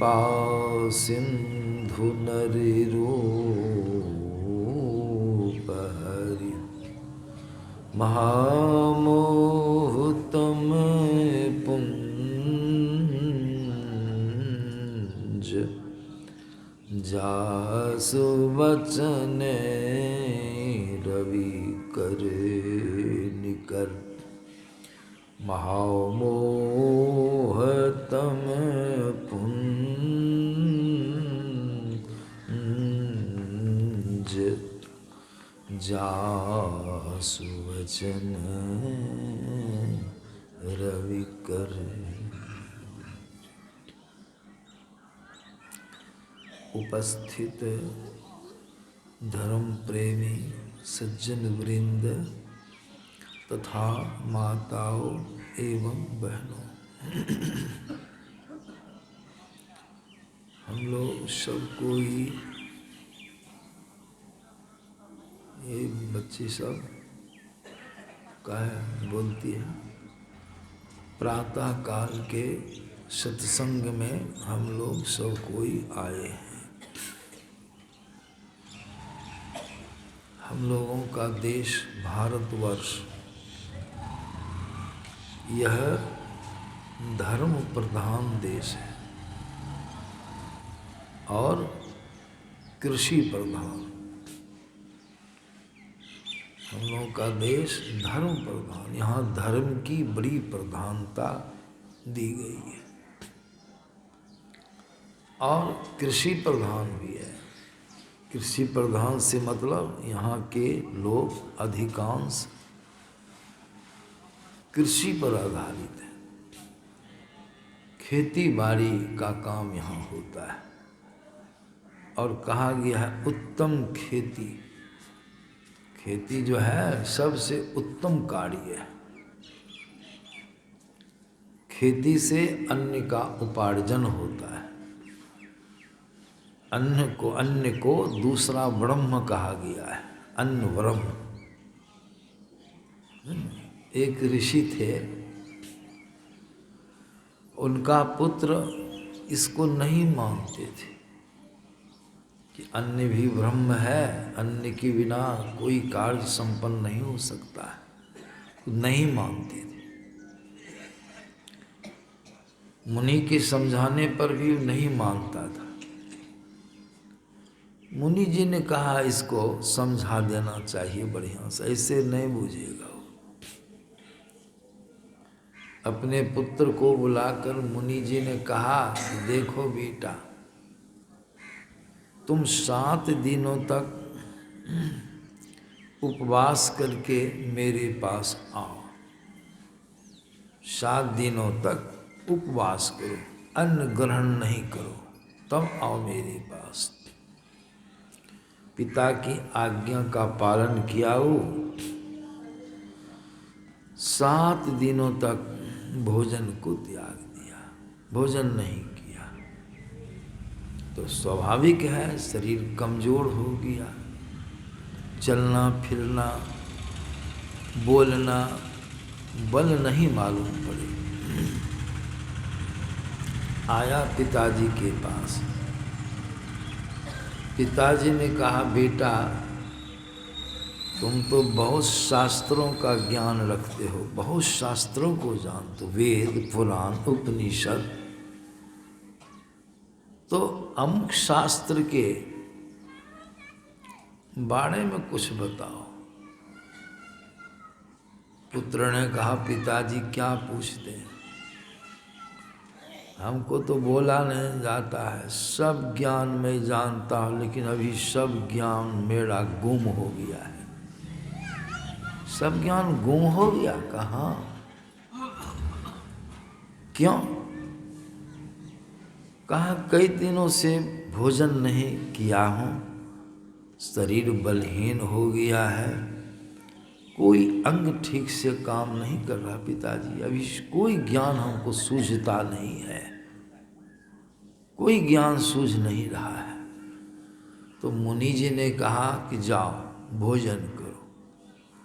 कृपा सिंधु नररूप हरि महामोहतम पुंज जासु वचन रवि कर निकर महामोहतम पुंज जासु वचन रवि कर। उपस्थित धर्म प्रेमी सज्जन वृंद तथा माताओं एवं बहनों, हम लोग सब कोई, ये बच्ची सब क्या बोलती है, प्रातः काल के सत्संग में हम लोग सब कोई आए हैं। हम लोगों का देश भारतवर्ष यह धर्म प्रधान देश है और कृषि प्रधान। हम लोगों का देश धर्म प्रधान, यहाँ धर्म की बड़ी प्रधानता दी गई है और कृषि प्रधान भी है। कृषि प्रधान से मतलब यहाँ के लोग अधिकांश कृषि पर आधारित है। खेती बाड़ी का काम यहाँ होता है और कहा गया है उत्तम खेती। खेती जो है सबसे उत्तम कार्य है। खेती से अन्न का उपार्जन होता है। अन्न को दूसरा ब्रह्म कहा गया है, अन्न ब्रह्म। एक ऋषि थे, उनका पुत्र इसको नहीं मानते थे कि अन्न भी ब्रह्म है, अन्न के बिना कोई कार्य संपन्न नहीं हो सकता है, नहीं मानते थे। मुनि के समझाने पर भी नहीं मानता था। मुनि जी ने कहा इसको समझा देना चाहिए बढ़िया से, ऐसे नहीं बुझेगा वो। अपने पुत्र को बुलाकर मुनि जी ने कहा, देखो बेटा, तुम 7 दिनों तक उपवास करके मेरे पास आओ। 7 दिनों तक उपवास करो, अन्न ग्रहण नहीं करो, तब आओ मेरे पास। पिता की आज्ञा का पालन किया हो। 7 दिनों तक भोजन को त्याग दिया, भोजन नहीं किया तो स्वाभाविक है शरीर कमजोर हो गया। चलना फिरना बोलना बल नहीं मालूम पड़े। आया पिताजी के पास। पिताजी ने कहा, बेटा तुम तो बहुत शास्त्रों का ज्ञान रखते हो, बहुत शास्त्रों को जानते हो, वेद पुराण उपनिषद, तो अमुक शास्त्र के बारे में कुछ बताओ। पुत्र ने कहा, पिताजी क्या पूछते हैं, हमको तो बोला नहीं जाता है, सब ज्ञान मैं जानता हूँ, लेकिन अभी सब ज्ञान मेरा गुम हो गया है। सब ज्ञान गुम हो गया? कहाँ? क्यों? कहा, कई दिनों से भोजन नहीं किया हूँ, शरीर बलहीन हो गया है, कोई अंग ठीक से काम नहीं कर रहा पिताजी, अभी कोई ज्ञान हमको सूझता नहीं है, कोई ज्ञान सूझ नहीं रहा है। तो मुनि जी ने कहा कि जाओ भोजन करो।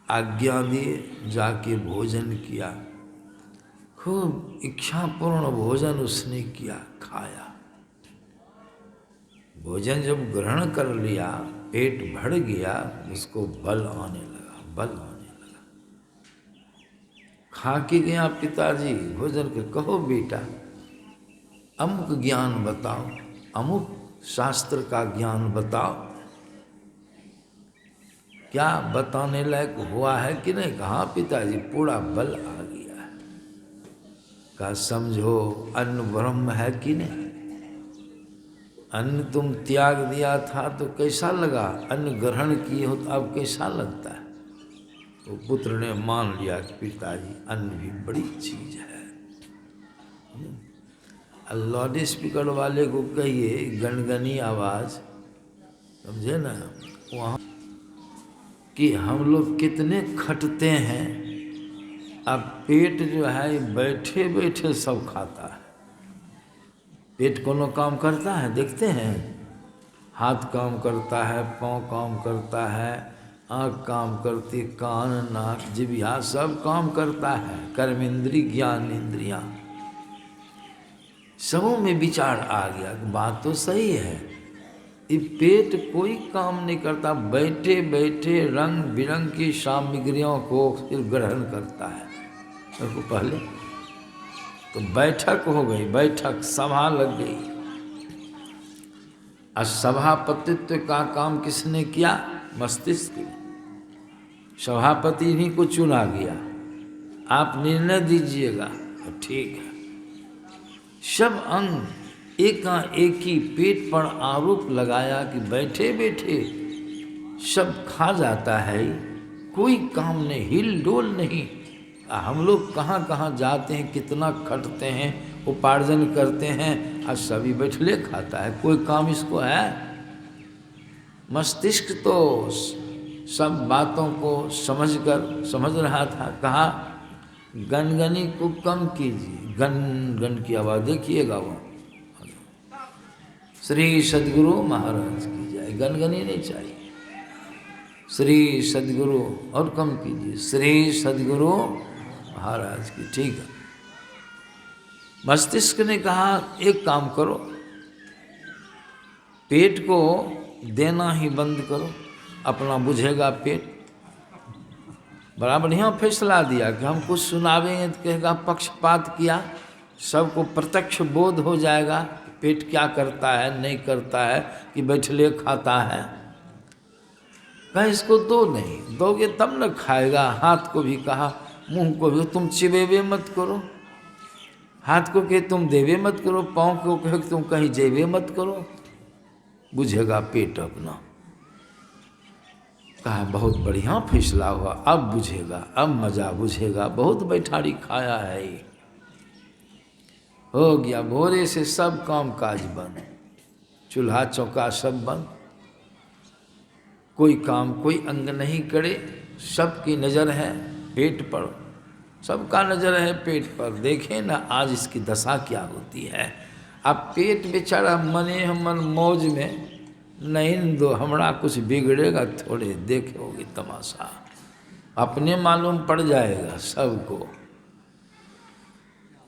आज्ञा दिए, जाके भोजन किया। खूब इच्छापूर्ण भोजन उसने किया, खाया। भोजन जब ग्रहण कर लिया, पेट भर गया, उसको बल आने लगा, बल आने लगा। खा के गया पिताजी भोजन के, कहो बेटा अमुक ज्ञान बताओ, अमुक शास्त्र का ज्ञान बताओ, क्या बताने लायक हुआ है कि नहीं? कहा पिताजी पूरा बल आ गया है। कहा समझो अन्न ब्रह्म है कि नहीं? अन्न तुम त्याग दिया था तो कैसा लगा, अन्न ग्रहण किए हो तो अब कैसा लगता है? तो पुत्र ने मान लिया कि पिताजी अन्न भी बड़ी चीज है। लाउड स्पीकर वाले को कहिए गनगनी आवाज, समझे ना, वहाँ कि हम लोग कितने खटते हैं। अब पेट जो है बैठे बैठे सब खाता है। पेट कोनो काम करता है, देखते हैं? हाथ काम करता है, पाँव काम करता है, आँख काम करती, कान नाक जिह्वा सब काम करता है, कर्मेंद्री ज्ञान इंद्रियाँ सबों में विचार आ गया। बात तो सही है, ये पेट कोई काम नहीं करता, बैठे बैठे रंग बिरंग की सामग्रियों को फिर ग्रहण करता है। सबको पहले तो बैठक हो गई, बैठक सभा लग गई। और सभापतित्व का काम किसने किया? मस्तिष्क। सभापति ही को चुना गया, आप निर्णय दीजिएगा, ठीक है। सब अंग एक ही पेट पर आरोप लगाया कि बैठे बैठे सब खा जाता है, कोई काम नहीं, हिल डोल नहीं। हम लोग कहाँ कहाँ जाते हैं, कितना खटते हैं, उपार्जन करते हैं, और सभी बैठले खाता है, कोई काम इसको है? मस्तिष्क तो सब बातों को समझ रहा था। कहा गनगनी को कम कीजिए, गन गन की आवाज़ देखिएगा वो। श्री सद्गुरु महाराज की जय। गनगनी नहीं चाहिए, श्री सद्गुरु, और कम कीजिए, श्री सद्गुरु महाराज की, ठीक है। मस्तिष्क ने कहा एक काम करो, पेट को देना ही बंद करो, अपना बुझेगा पेट। बड़ा बढ़िया फैसला दिया कि हम कुछ सुनावेंगे तो कहेगा पक्षपात किया, सबको प्रत्यक्ष बोध हो जाएगा पेट क्या करता है नहीं करता है, कि बैठले खाता है। कहा इसको दो, नहीं दोगे तब न खाएगा। हाथ को भी कहा, मुंह को भी, तुम चिबेबे मत करो, हाथ को कहे तुम देवे मत करो, पाँव को कहे तुम कहीं जेबे मत करो, बुझेगा पेट अपना। कहा बहुत बढ़िया फैसला हुआ, अब बुझेगा, अब मजा बुझेगा, बहुत बैठारी खाया है ये। हो गया भोरे से सब काम काज बंद, चूल्हा चौका सब बंद, कोई काम कोई अंग नहीं करे, सबकी नज़र है पेट पर, सबका नज़र है पेट पर। देखें ना आज इसकी दशा क्या होती है। अब पेट बेचारा मने मन मौज में, नहीं दो हमरा कुछ बिगड़ेगा थोड़े, देखोगे तमाशा, अपने मालूम पड़ जाएगा सबको।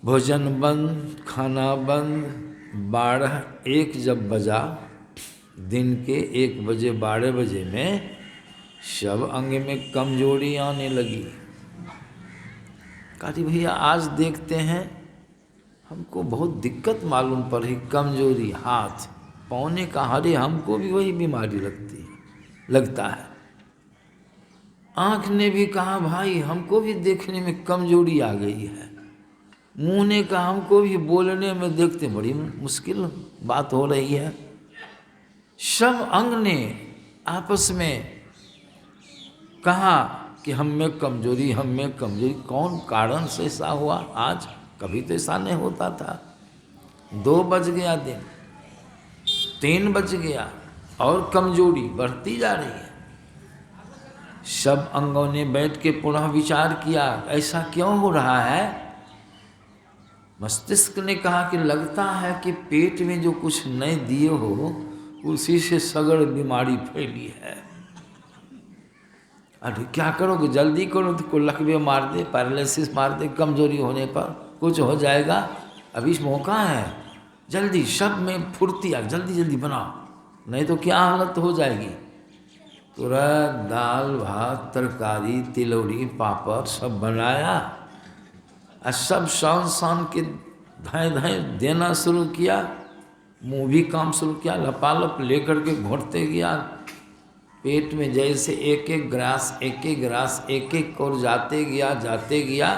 भोजन बंद, खाना बंद। 12-1 जब बजा, दिन के 1 बजे 12 बजे में सब अंग में कमजोरी आने लगी। कहती भैया आज देखते हैं हमको बहुत दिक्कत मालूम पड़ रही, कमजोरी, हाथ पौने का, हरे हमको भी वही बीमारी लगता है। आँख ने भी कहा भाई हमको भी देखने में कमजोरी आ गई है। मुंह ने कहा हमको भी बोलने में देखते बड़ी मुश्किल बात हो रही है। सब अंग ने आपस में कहा कि हम में कमजोरी, हम में कमजोरी। कौन कारण से ऐसा हुआ आज? कभी तो ऐसा नहीं होता था। 2 बज गया दिन, 3 बज गया और कमजोरी बढ़ती जा रही है। सब अंगों ने बैठ के पुनः विचार किया ऐसा क्यों हो रहा है। मस्तिष्क ने कहा कि लगता है कि पेट में जो कुछ नहीं दिए हो उसी से सगड़ बीमारी फैली है। अरे क्या करोगे, जल्दी करो तो कोई लकवे मार दे, पैरालिसिस मार दे, कमजोरी होने पर कुछ हो जाएगा। अभी मौका है, जल्दी सब में फुर्ती आ, जल्दी जल्दी बनाओ। नहीं तो क्या हालत हो जाएगी। तुरंत दाल भात तरकारी तिलौरी पापड़ सब बनाया और सब शान शान के धाए धाए देना शुरू किया। मुँह भी काम शुरू किया, लपालप लेकर के घोटते गया। पेट में जैसे एक एक ग्रास एक एक और जाते गया,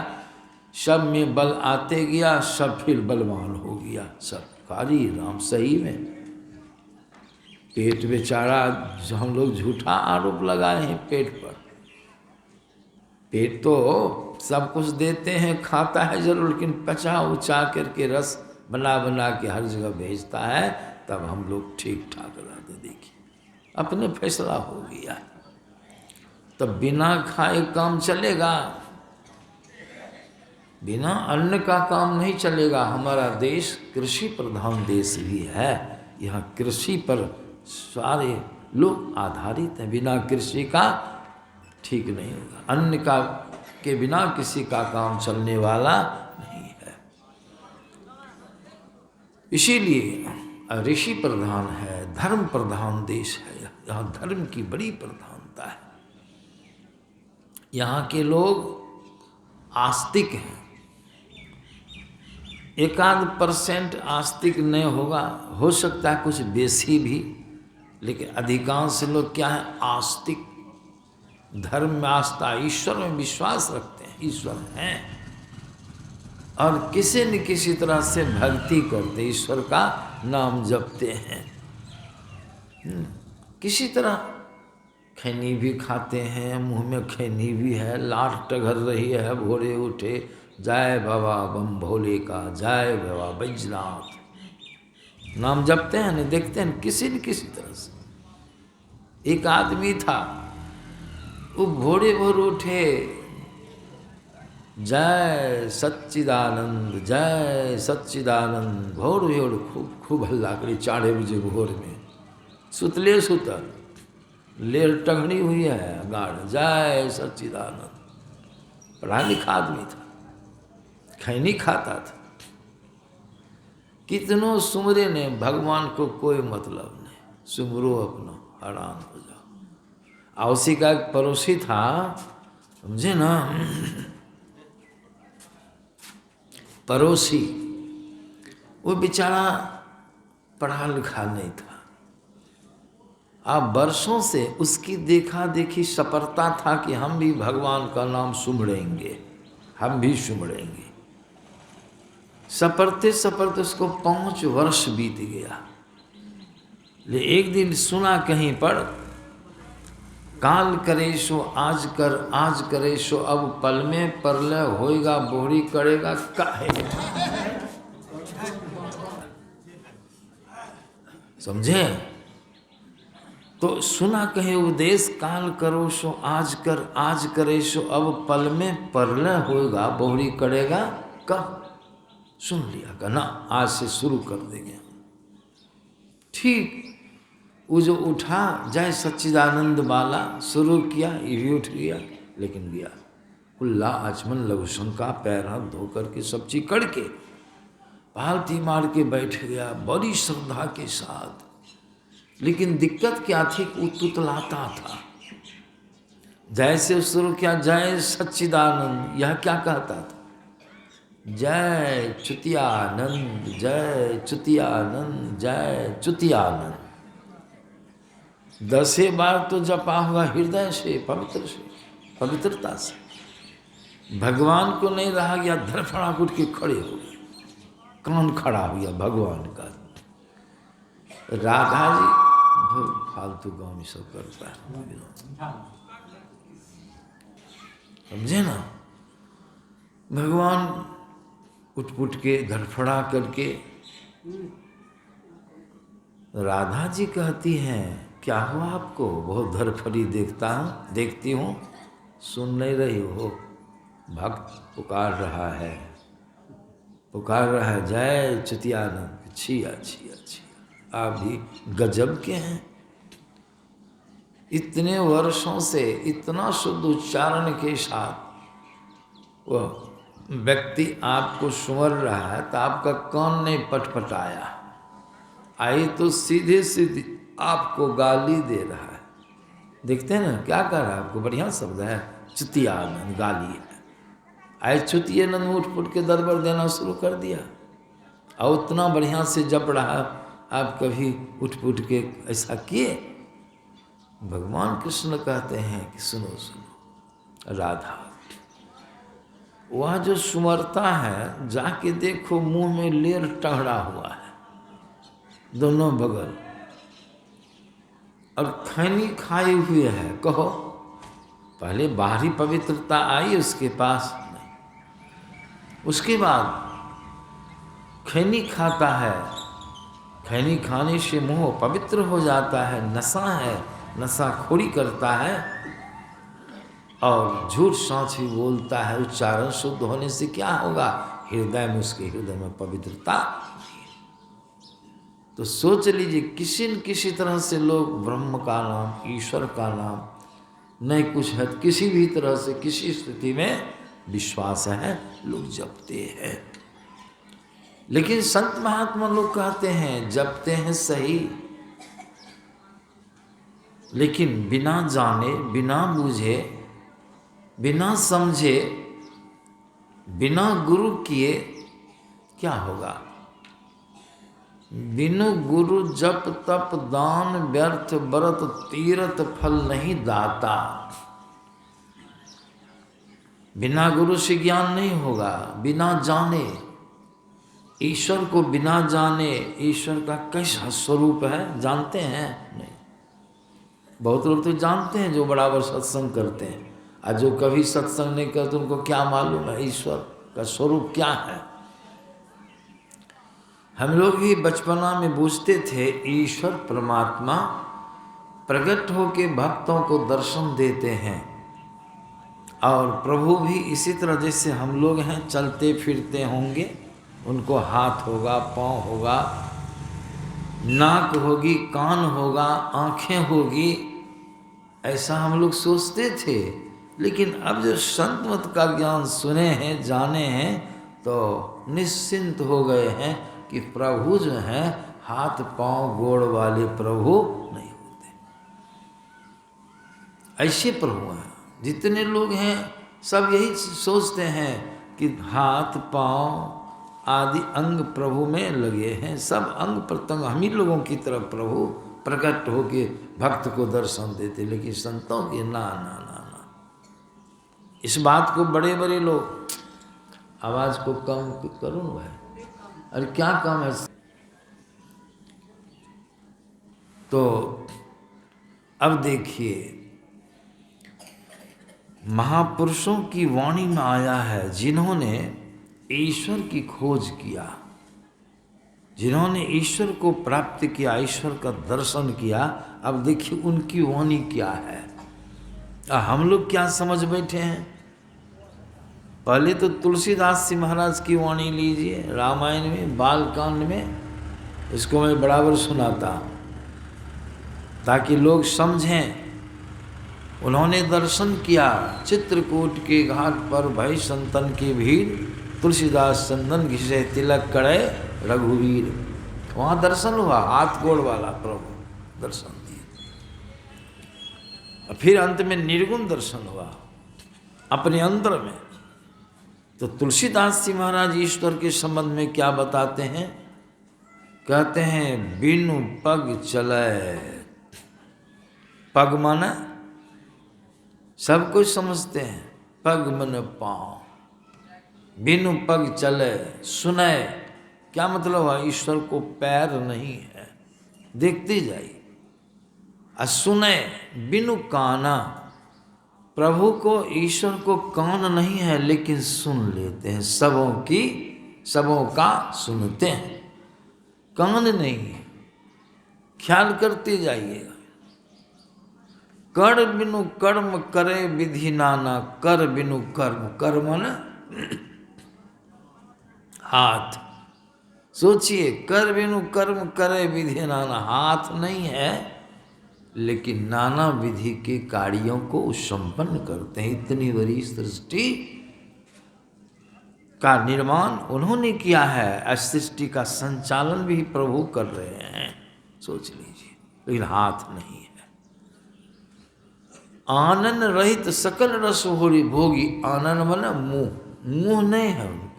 सब में बल आते गया, सब फिर बलवान हो गया। सब कारी राम सही में पेट बेचारा, जो हम लोग झूठा आरोप लगाए हैं पेट पर। पेट तो सब कुछ देते हैं, खाता है जरूर, लेकिन पचा उचा करके रस बना बना के हर जगह भेजता है, तब हम लोग ठीक ठाक रहते। देखिए अपने फैसला हो गया, तब बिना खाए काम चलेगा, बिना अन्न का काम नहीं चलेगा। हमारा देश कृषि प्रधान देश भी है, यहाँ कृषि पर सारे लोग आधारित हैं। बिना कृषि का ठीक नहीं होगा, अन्न का के बिना किसी का काम चलने वाला नहीं है। इसीलिए ऋषि प्रधान है, धर्म प्रधान देश है, यहाँ धर्म की बड़ी प्रधानता है। यहाँ के लोग आस्तिक हैं, 1% आस्तिक नहीं होगा, हो सकता है कुछ बेसी भी, लेकिन अधिकांश लोग क्या है, आस्तिक। धर्म में आस्था, ईश्वर में विश्वास रखते हैं, ईश्वर हैं, और किसी न किसी तरह से भक्ति करते, ईश्वर का नाम जपते हैं। किसी तरह खैनी भी खाते हैं, मुंह में खैनी भी है, लाट टघर रही है, भोरे उठे जय बाबा बम भोले का, जय बाबा बैजनाथ, नाम जपते हैं, नहीं देखते हैं किसी न किसी तरह से। एक आदमी था, वो भोरे भोर उठे जय सच्चिदानंद जय सच्चिदानंद, भोर भोर खूब हल्ला करी, 4 बजे भोर में, सुतले सुतल लेर टंगड़ी हुई है गाढ़, जय सच्चिदानंद। पढ़ा लिखा आदमी था, खैनी खाता था, कितनों सुमरे ने, भगवान को कोई मतलब नहीं, सुमरो अपना हैरान हो जाओ। औसी का एक पड़ोसी था, समझे ना, पड़ोसी, वो बेचारा पढ़ा लिखा नहीं था। अब वर्षों से उसकी देखा देखी सपरता था कि हम भी भगवान का नाम सुमड़ेंगे, हम भी सुमड़ेंगे। सपरते सपरते उसको 5 वर्ष बीत गया। ले एक दिन सुना कहीं पर, काल करे सो आज कर, आज करे सो अब पल में, परलय होएगा बोहरी करेगा काहे। समझे? तो सुना कहीं उपदेश, काल करो सो आज कर, आज करे सो अब पल में, परलय होएगा बोहरी करेगा कब। सुन लिया का ना, आज से शुरू कर देंगे। ठीक वो जो उठा, जय सच्चिदानंद वाला शुरू किया, ये भी उठ गया, लेकिन गया कुल्ला आचमन लघु शंका, पैर हाथ धो करके सब चीज करके पालती मार के बैठ गया बड़ी श्रद्धा के साथ। लेकिन दिक्कत क्या थी, वो तुतलाता था। जैसे शुरू किया जय सच्चिदानंद, यह क्या कहता था, जय च्युतियानंद जय च्युतियानंद जय च्युतियानंद। 10 बार तो जपा हुआ हृदय से, पवित्रता से। भगवान को नहीं रहा गया, धड़फड़ा उठ के खड़े हो गए, कान खड़ा हो गया भगवान का। राधा जी फालतू गाँव में सब करता है, समझे ना। भगवान उठ पुट के धड़फड़ा करके, राधा जी कहती हैं क्या हुआ आपको, बहुत धड़फड़ी देखती हूँ, सुन नहीं रही हो, भक्त पुकार रहा है, जय च्युतियानंद। अच्छी आप भी गजब के हैं, इतने वर्षों से इतना शुद्ध उच्चारण के साथ वह व्यक्ति आपको सुमर रहा है, तो आपका कान नहीं पटपटाया। आई तो सीधे सीधी आपको गाली दे रहा है। देखते हैं ना क्या कर रहा है आपको, बढ़िया शब्द है, चुतियानंद गाली है। आए चुतियानंद उठ फुट के दरबार देना शुरू कर दिया और उतना बढ़िया से जप रहा, आप कभी उठ फुट के ऐसा किए? भगवान कृष्ण कहते हैं कि सुनो सुनो राधा, वह जो सुमरता है जाके देखो, मुंह में लेर टहरा हुआ है दोनों बगल, और खैनी खाए हुए है। कहो पहले बाहरी पवित्रता आई उसके पास नहीं, उसके बाद खैनी खाता है, खैनी खाने से मुंह पवित्र हो जाता है, नशा है, नशाखोरी करता है और झूठ साँच भी बोलता है। उच्चारण शुद्ध होने से क्या होगा? हृदय में, उसके हृदय में पवित्रता नहीं है। तो सोच लीजिए किसी न किसी तरह से लोग ब्रह्म का नाम, ईश्वर का नाम नहीं कुछ है, किसी भी तरह से किसी स्थिति में विश्वास है, लोग जपते हैं। लेकिन संत महात्मा लोग कहते हैं जपते हैं सही, लेकिन बिना जाने, बिना बूझे, बिना समझे, बिना गुरु किए क्या होगा? बिनु गुरु जप तप दान व्यर्थ व्रत तीरथ फल नहीं दाता। बिना गुरु से ज्ञान नहीं होगा, बिना जाने ईश्वर को, बिना जाने ईश्वर का कैसा स्वरूप है जानते हैं नहीं। बहुत लोग तो जानते हैं जो बराबर सत्संग करते हैं, और जो कभी सत्संग नहीं करते उनको क्या मालूम है ईश्वर का स्वरूप क्या है। हम लोग भी बचपना में बूझते थे ईश्वर परमात्मा प्रकट होके भक्तों को दर्शन देते हैं, और प्रभु भी इसी तरह जैसे हम लोग हैं चलते फिरते होंगे, उनको हाथ होगा, पाँव होगा, नाक होगी, कान होगा, आँखें होगी, ऐसा हम लोग सोचते थे। लेकिन अब जो संत मत का ज्ञान सुने हैं, जाने हैं, तो निश्चिंत हो गए हैं कि प्रभु जो हैं हाथ पांव गोड़ वाले प्रभु नहीं होते, ऐसे प्रभु हैं। जितने लोग हैं सब यही सोचते हैं कि हाथ पांव आदि अंग प्रभु में लगे हैं, सब अंग प्रत्यंग हम ही लोगों की तरफ प्रभु प्रकट होके भक्त को दर्शन देते। लेकिन संतों के ना ना ना ना, इस बात को बड़े बड़े लोग, आवाज को कम करूँ भाई, अरे क्या कम है? तो अब देखिए महापुरुषों की वाणी में आया है, जिन्होंने ईश्वर की खोज किया, जिन्होंने ईश्वर को प्राप्त किया, ईश्वर का दर्शन किया। अब देखिए उनकी वाणी क्या है, हम लोग क्या समझ बैठे हैं। पहले तो तुलसीदास जी महाराज की वाणी लीजिए, रामायण में बालकांड में, इसको मैं बराबर सुनाता ताकि लोग समझें। उन्होंने दर्शन किया, चित्रकूट के घाट पर भई संतन की भीड़, तुलसीदास चंदन घिसे तिलक करे रघुवीर। वहाँ दर्शन हुआ, हाथ गोड़ वाला प्रभु दर्शन दिए। फिर अंत में निर्गुण दर्शन हुआ अपने अंदर में। तो तुलसीदास जी महाराज ईश्वर के संबंध में क्या बताते हैं? कहते हैं बिनु पग चले, पग माना सब कुछ समझते हैं, पग मन पाँव, बिनु पग चले, सुने क्या मतलब है? ईश्वर को पैर नहीं है, देखते जाइए। सुने बिनु काना, प्रभु को ईश्वर को कान नहीं है लेकिन सुन लेते हैं, सबों का सुनते हैं, कान नहीं है, ख्याल करते जाइएगा। कर बिनु कर्म करे विधि नाना, कर बिनु कर्म, कर्म न हाथ, सोचिए कर बिनु कर्म करे विधि नाना, हाथ नहीं है लेकिन नाना विधि के कार्यों को संपन्न करते हैं। इतनी बड़ी सृष्टि का निर्माण उन्होंने किया है, सृष्टि का संचालन भी प्रभु कर रहे हैं, सोच लीजिए। लेकिन हाथ नहीं है। आनंद रहित सकल रस होरी भोगी, आनंद माने मुंह, मुंह नहीं है उनको,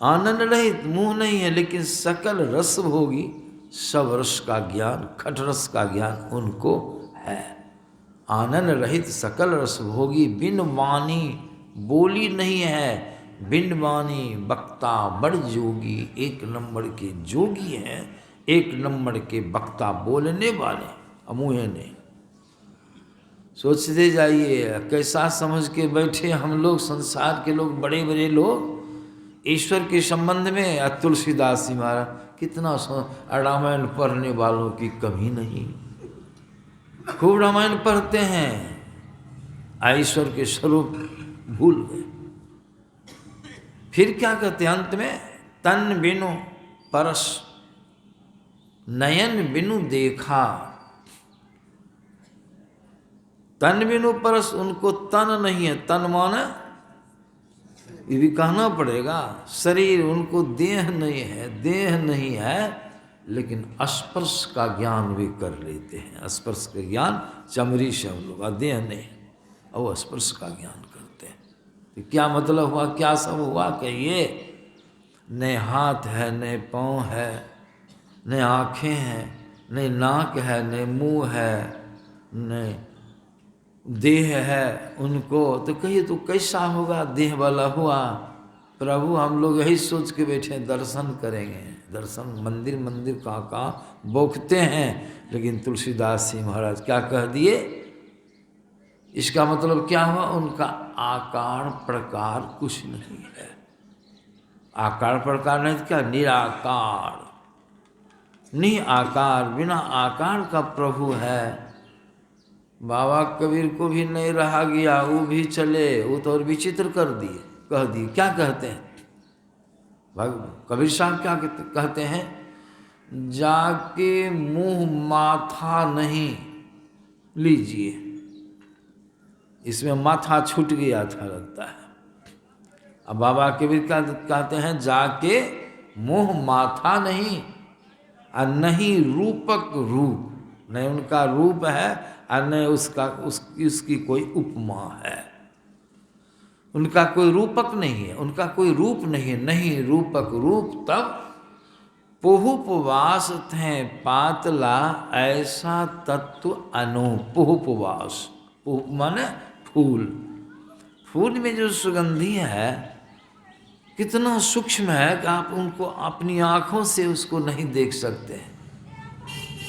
आनंद रहित मुंह नहीं है, लेकिन सकल रस भोगी, सब रस का ज्ञान, खट रस का ज्ञान उनको है। आनंद रहित सकल रस भोगी, बिन वाणी बोली नहीं है, बिन वाणी वक्ता बड़ जोगी, एक नंबर के जोगी हैं, एक नंबर के वक्ता, बोलने वाले, अमुहे नहीं। सोचते जाइए कैसा समझ के बैठे हम लोग, संसार के लोग, बड़े बड़े लोग ईश्वर के संबंध में। तुलसीदास जी महाराज कितना रामायण पढ़ने वालों की कमी नहीं, खूब रामायण पढ़ते हैं, ईश्वर के स्वरूप भूल गए। फिर क्या कहते हैं अंत में, तन बिनु परस नयन बिनु देखा, तन बिनु परस, उनको तन नहीं है, तन माने ये भी कहना पड़ेगा, शरीर उनको देह नहीं है, देह नहीं है, लेकिन स्पर्श का ज्ञान भी कर लेते हैं। स्पर्श का ज्ञान चमड़ी से हम लोग, देह नहीं है, और वो स्पर्श का ज्ञान करते हैं। तो क्या मतलब हुआ, क्या सब हुआ, कहिए। न हाथ है, न पाँव है, न आँखें हैं, न नाक है, न मुँह है, न देह है उनको, तो कहिए तो कैसा होगा, देह वाला हुआ। प्रभु हम लोग यही सोच के बैठे दर्शन करेंगे, दर्शन, मंदिर मंदिर कहाँ बोखते हैं, लेकिन तुलसीदास जी महाराज क्या कह दिए, इसका मतलब क्या हुआ, उनका आकार प्रकार कुछ नहीं है। आकार प्रकार नहीं, क्या निराकार, निआकार, बिना आकार का प्रभु है। बाबा कबीर को भी नहीं रहा गया, वो भी चले, वो तो और विचित्र कर दिए, कह दिए। क्या कहते हैं कबीर साहब, क्या कहते हैं, जाके मुंह माथा नहीं लीजिए, इसमें माथा छूट गया था लगता है। अब बाबा कबीर क्या कहते हैं, जाके मुंह माथा नहीं, और नहीं रूपक रूप, नहीं उनका रूप है और नहीं उसकी कोई उपमा है, उनका कोई रूपक नहीं है, उनका कोई रूप नहीं है, नहीं रूपक रूप। तब पोहुपवास थे पातला, ऐसा तत्व पोहुपवास, पोह माने फूल, फूल में जो सुगंधी है कितना सूक्ष्म है कि आप उनको अपनी आँखों से उसको नहीं देख सकते हैं।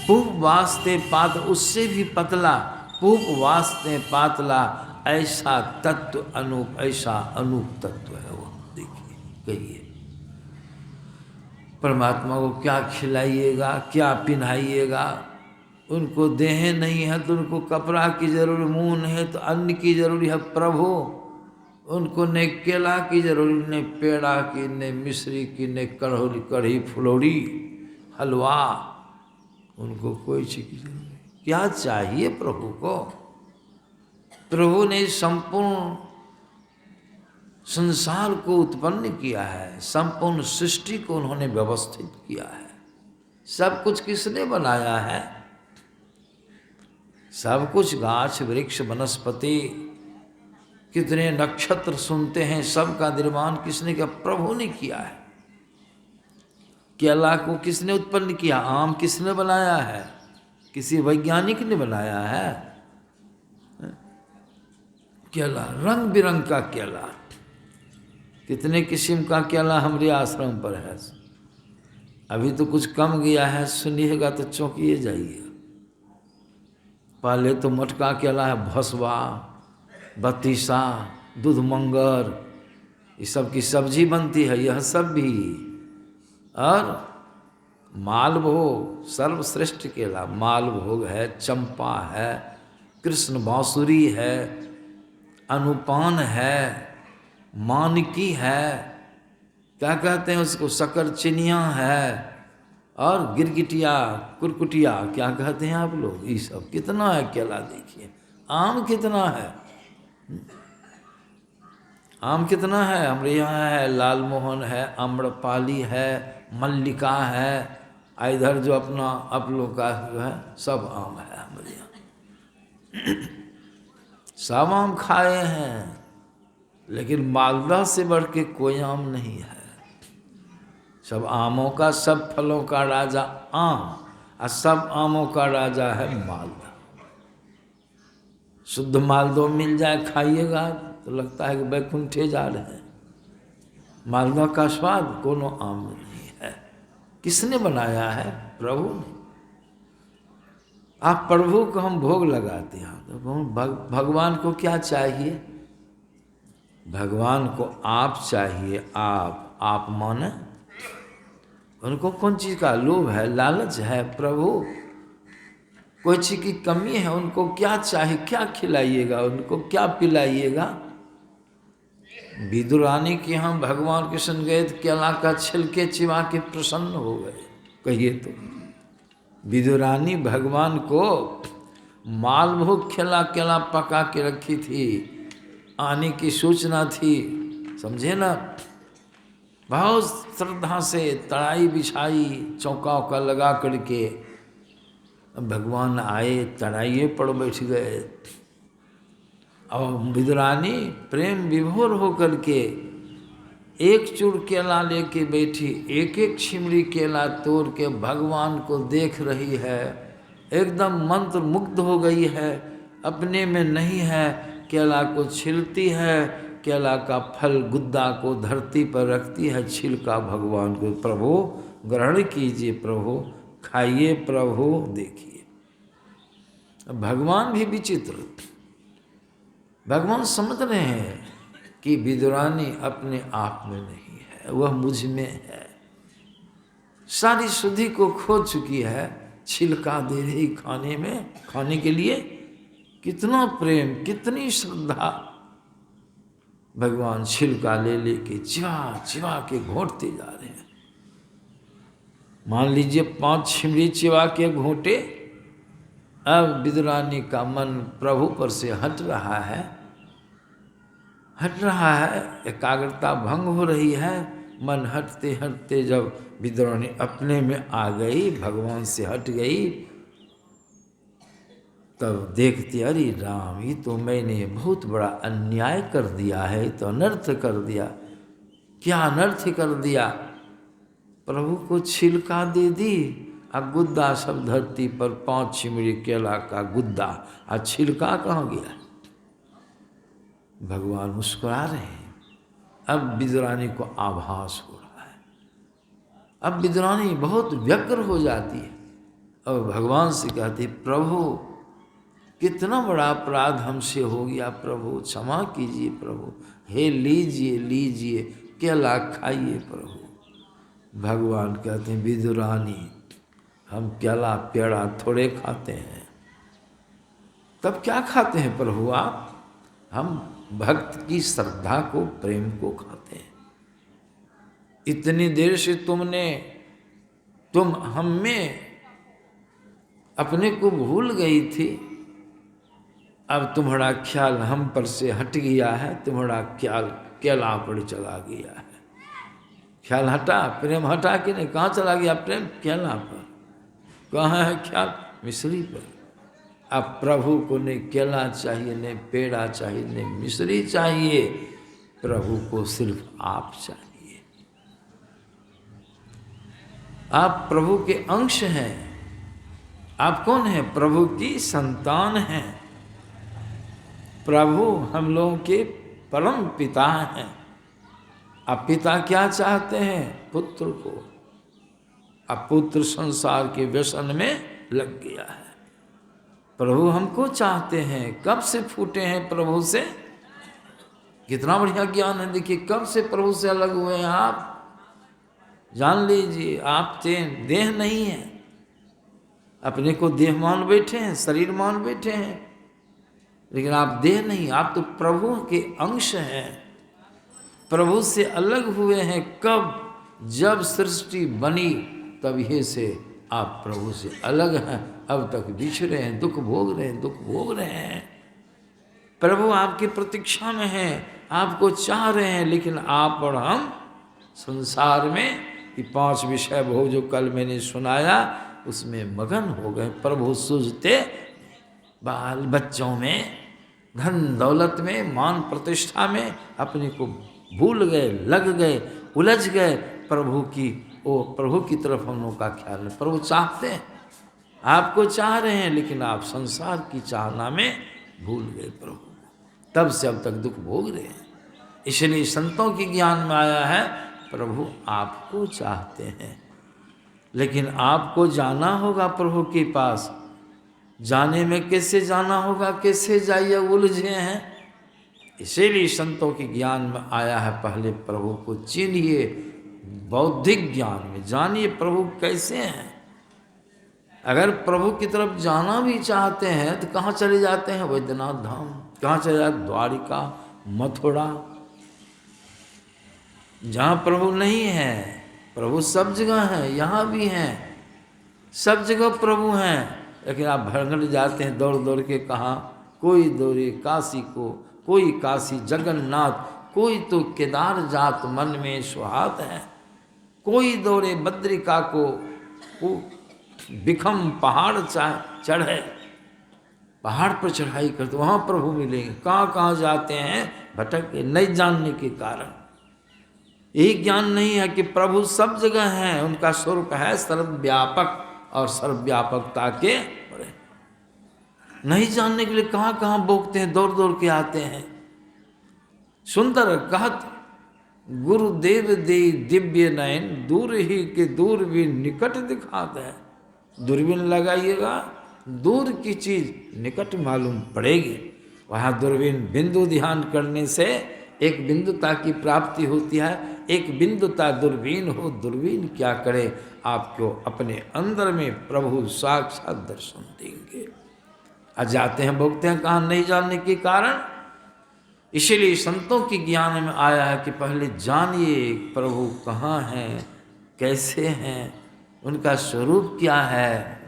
पूप वास्ते पात, उससे भी पतला, पूप वास्ते पातला, ऐसा तत्व अनूप, ऐसा अनूप तत्व है वो। देखिए, कहिए परमात्मा को क्या खिलाइएगा, क्या पिन्हाइएगा, उनको देह नहीं है तो उनको कपड़ा की जरूरी, मुंह नहीं है तो अन्न की जरूरी है प्रभु, उनको न केला की जरूरी, न पेड़ा की, न मिश्री की, न कढ़ी फुलौड़ी हलवा, उनको कोई चीज की जरूरत नहीं। क्या चाहिए प्रभु को? प्रभु ने संपूर्ण संसार को उत्पन्न किया है, संपूर्ण सृष्टि को उन्होंने व्यवस्थित किया है। सब कुछ किसने बनाया है? सब कुछ, गाछ वृक्ष वनस्पति, कितने नक्षत्र सुनते हैं, सबका निर्माण किसने किया? प्रभु ने किया है। केला को किसने उत्पन्न किया? आम किसने बनाया है? किसी वैज्ञानिक ने बनाया है? केला, रंग बिरंग का केला, कितने किस्म का केला हमारे आश्रम पर है। अभी तो कुछ कम गया है, सुनिएगा तो चौंकिए जाइए। पहले तो मटका केला है, भसवा, बत्तीसा, दूधमंगर, ये सब की सब्जी बनती है, यह सब भी। और मालभोग, सर्वश्रेष्ठ केला मालभोग है, चंपा है, कृष्ण बांसुरी है, अनुपान है, मानकी है, क्या कहते हैं उसको, शक्कर चिनिया है, और गिरगिटिया, कुरकुटिया, क्या कहते हैं आप लोग, ये सब कितना है केला। देखिए आम कितना है, आम कितना है हमारे यहाँ है, लाल मोहन है, आम्रपाली है, मल्लिका है, इधर जो अपना आप लोग का जो है सब आम है हमारे यहाँ। सब आम खाए हैं, लेकिन मालदा से बढ़ के कोई आम नहीं है। सब आमों का, सब फलों का राजा आम, और सब आमों का राजा है मालदा। शुद्ध मालदो मिल जाए खाइएगा तो लगता है कि बैकुंठे जा रहे हैं। मालदा का स्वाद कोनो आम में नहीं है। किसने बनाया है? प्रभु ने। आप प्रभु को हम भोग लगाते हैं तो भगवान को क्या चाहिए? भगवान को आप चाहिए। आप माने उनको कौन चीज का लोभ है, लालच है? प्रभु कोई चीज की कमी है, उनको क्या चाहिए? क्या खिलाइएगा? उनको क्या पिलाइएगा? विदुरानी के यहाँ भगवान कृष्ण गए तो केला का छिलके चिबा के प्रसन्न हो गए। कहिए तो विदुरानी भगवान को मालभोग खिला केला पका के रखी थी, आने की सूचना थी, समझे ना। बहुत श्रद्धा से तड़ाई बिछाई, चौका उका लगा करके भगवान आए, तड़ाइए पर बैठ गए। और विदुरानी प्रेम विभोर होकर के एक चूर केला लेके बैठी, एक एक छिमड़ी केला तोड़ के भगवान को देख रही है, एकदम मंत्र मुग्ध हो गई है, अपने में नहीं है। केला को छीलती है, केला का फल गुद्दा को धरती पर रखती है, छिलका भगवान को, प्रभु ग्रहण कीजिए, प्रभु खाइए, प्रभु देखिए। भगवान भी विचित्र, भगवान समझ रहे हैं कि विदुरानी अपने आप में नहीं है, वह मुझ में है। सारी शुद्धि को खो चुकी है, छिलका दे रही खाने में, खाने के लिए। कितना प्रेम, कितनी श्रद्धा। भगवान छिलका ले लेके चिवा चिवा के घोंटते जा रहे हैं। मान लीजिए 5 छिमड़ी चिवा के घोंटे। अब विदुरानी का मन प्रभु पर से हट रहा है, एकाग्रता भंग हो रही है। मन हटते हटते जब विदुरानी अपने में आ गई, भगवान से हट गई, तब देखती, अरे राम, ये तो मैंने बहुत बड़ा अन्याय कर दिया है, तो अनर्थ कर दिया। क्या अनर्थ कर दिया? प्रभु को छिलका दे दी, और गुद्दा सब धरती पर 5 छिमड़ी केला का गुद्दा, और छिलका कहाँ गया? भगवान मुस्कुरा रहे हैं। अब विदुरानी को आभास हो रहा है। अब विदुरानी बहुत व्यग्र हो जाती है और भगवान से कहती, प्रभु कितना बड़ा अपराध हमसे हो गया, प्रभु क्षमा कीजिए, प्रभु हे लीजिए लीजिए केला खाइए प्रभु। भगवान कहते हैं, विदुरानी हम केला पेड़ा थोड़े खाते हैं। तब क्या खाते हैं प्रभु आप? हम भक्त की श्रद्धा को, प्रेम को खाते हैं। इतनी देर से तुम हम में अपने को भूल गई थी, अब तुम्हारा ख्याल हम पर से हट गया है, तुम्हारा ख्याल केला पर चला गया है। ख्याल हटा, प्रेम हटा कि नहीं? कहाँ चला गया प्रेम? केला पर। कहाँ है ख्याल? मिश्री पर। अब प्रभु को नहीं केला चाहिए, नहीं पेड़ा चाहिए, नहीं मिश्री चाहिए, प्रभु को सिर्फ आप चाहिए। आप प्रभु के अंश हैं। आप कौन हैं? प्रभु की संतान हैं। प्रभु हम लोगों के परम पिता हैं। अब पिता क्या चाहते हैं? पुत्र को। अब पुत्र संसार के व्यसन में लग गया है। प्रभु हमको चाहते हैं। कब से फूटे हैं प्रभु से? कितना बढ़िया ज्ञान है। देखिए कब से प्रभु से अलग हुए हैं आप। जान लीजिए आप देह नहीं है, अपने को देह मान बैठे हैं, शरीर मान बैठे हैं, लेकिन आप देह नहीं, आप तो प्रभु के अंश हैं। प्रभु से अलग हुए हैं कब? जब सृष्टि बनी तभी से आप प्रभु से अलग हैं। अब तक बिछड़े हैं, दुख भोग रहे हैं। प्रभु आपकी प्रतीक्षा में हैं, आपको चाह रहे हैं, लेकिन आप और हम संसार में कि 5 विषय भोग जो कल मैंने सुनाया उसमें मगन हो गए। प्रभु सूझते बाल बच्चों में, धन दौलत में, मान प्रतिष्ठा में अपने को भूल गए, लग गए, उलझ गए। प्रभु की तरफ हम लोग का ख्याल है। प्रभु चाहते हैं, आपको चाह रहे हैं, लेकिन आप संसार की चाहना में भूल गए प्रभु को, तब से अब तक दुख भोग रहे हैं। इसलिए संतों की ज्ञान में आया है प्रभु आपको चाहते हैं, लेकिन आपको जाना होगा प्रभु के पास। जाने में कैसे जाना होगा, कैसे जाइए, उलझे हैं। इसीलिए संतों के ज्ञान में आया है पहले प्रभु को चिन्हिए, बौद्धिक ज्ञान में जानिए प्रभु कैसे हैं। अगर प्रभु की तरफ जाना भी चाहते हैं तो कहाँ चले जाते हैं? वैद्यनाथ धाम। कहाँ चले जाते? द्वारिका, मथुरा, जहाँ प्रभु नहीं है। प्रभु सब जगह हैं, यहाँ भी हैं, सब जगह प्रभु हैं। लेकिन आप भड़क जाते हैं दौड़ दौड़ के। कहाँ? कोई दौड़े काशी को, कोई काशी जगन्नाथ, कोई तो केदार जात मन में सुहात है, कोई दौड़े बद्रिका को, विखम पहाड़ चढ़े, पहाड़ पर चढ़ाई करते वहाँ प्रभु मिलेंगे। कहाँ कहाँ जाते हैं? भटक के, नहीं जानने के कारण। यही ज्ञान नहीं है कि प्रभु सब जगह हैं, उनका स्वरूप है सर्वव्यापक और सर्वव्यापकता के बड़े। नहीं जानने के लिए कहाँ कहाँ भोगते हैं, दौड़ दौड़ के आते हैं। सुंदर कहत गुरुदेव दे दिव्य नयन, दूर ही के दूर भी निकट दिखाते हैं। दूरबीन लगाइएगा, दूर की चीज निकट मालूम पड़ेगी। वहाँ दूरबीन बिंदु ध्यान करने से एक बिंदुता की प्राप्ति होती है। एक बिंदुता दूरबीन हो, दूरबीन क्या करे, आपको अपने अंदर में प्रभु साक्षात दर्शन देंगे। आज जाते हैं भोगते हैं कहाँ? नहीं जानने के कारण। इसीलिए संतों की ज्ञान में आया है कि पहले जानिए प्रभु कहाँ हैं, कैसे हैं, उनका स्वरूप क्या है।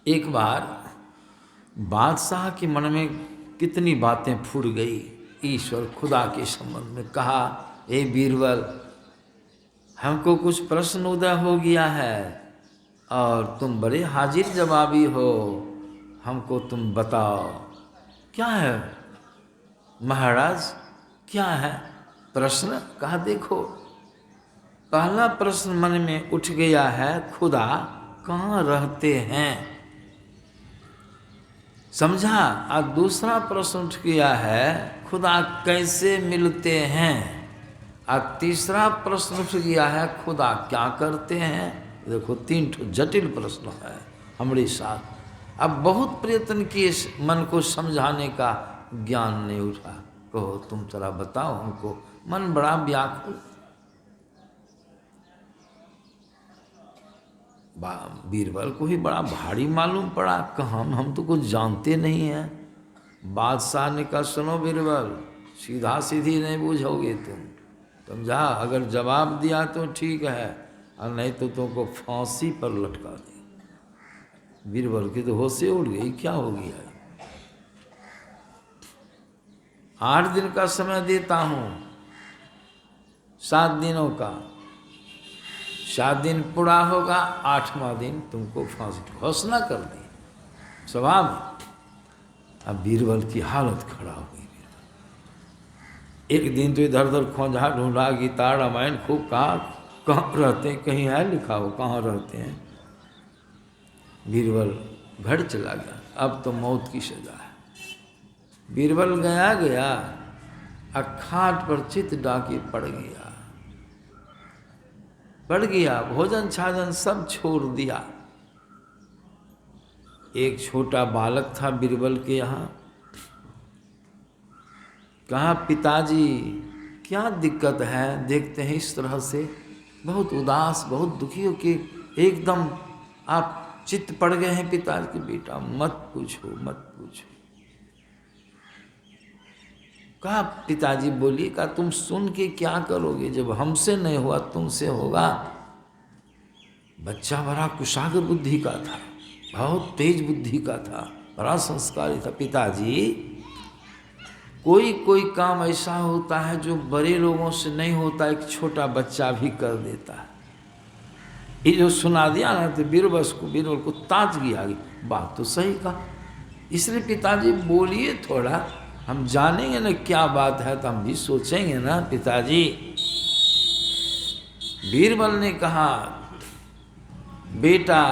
एक बार बादशाह के मन में कितनी बातें फूट गई ईश्वर खुदा के संबंध में। कहा, ए बीरबल, हमको कुछ प्रश्न उदय हो गया है और तुम बड़े हाजिर जवाबी हो, हमको तुम बताओ क्या है महाराज, क्या है प्रश्न? कहा, देखो, पहला प्रश्न मन में उठ गया है, खुदा कहाँ रहते हैं, समझा। और दूसरा प्रश्न उठ गया है, खुदा कैसे मिलते हैं। और तीसरा प्रश्न उठ गया है, खुदा क्या करते हैं। देखो, 3 जटिल प्रश्न है हमारे साथ। अब बहुत प्रयत्न किए मन को समझाने का, ज्ञान नहीं उठा। कहो तुम जरा बताओ हमको। मन बड़ा व्याकुल, बीरबल को ही बड़ा भारी मालूम पड़ा। कहा, हम तो कुछ जानते नहीं हैं। बादशाह ने कहा, सुनो बीरबल, सीधा सीधी नहीं बूझोगे तुम, समझा। अगर जवाब दिया तो ठीक है, और नहीं तो तुमको फांसी पर लटका दे। बीरबल की तो होशे उड़ गई, क्या हो गया। 8 दिन का समय देता हूँ, 7 दिनों का। 7 दिन पूरा होगा, 8वां दिन तुमको फांसी। घोषणा कर दी सभा में। अब बीरबल की हालत खड़ा हो गई। एक दिन तो इधर उधर खोजा ढूंढा, गीता रामायण खूब कहा कहाँ रहते हैं, कहीं है लिखा हो कहाँ रहते हैं। बीरबल घर चला गया, अब तो मौत की सजा है। बीरबल गया खाट पर चित डाके पड़ गया, भोजन छाजन सब छोड़ दिया। एक छोटा बालक था बीरबल के यहाँ। कहा, पिताजी क्या दिक्कत है, देखते हैं इस तरह से बहुत उदास, बहुत दुखी हो के एकदम आप चित्त पड़ गए हैं पिताजी के। बेटा मत पूछो मत पूछो। कहा, पिताजी बोलिए। कहा, तुम सुन के क्या करोगे, जब हमसे नहीं हुआ तुमसे होगा। बच्चा बड़ा कुशाग्र बुद्धि का था, बहुत तेज बुद्धि का था, बड़ा संस्कारी था। पिताजी कोई कोई काम ऐसा होता है जो बड़े लोगों से नहीं होता, एक छोटा बच्चा भी कर देता है। ये जो सुना दिया ना तो बीरबल को ताजगी आ गई, बात तो सही कहा। इसलिए पिताजी बोलिए थोड़ा, हम जानेंगे ना क्या बात है तो हम भी सोचेंगे ना पिताजी। बीरबल ने कहा, बेटा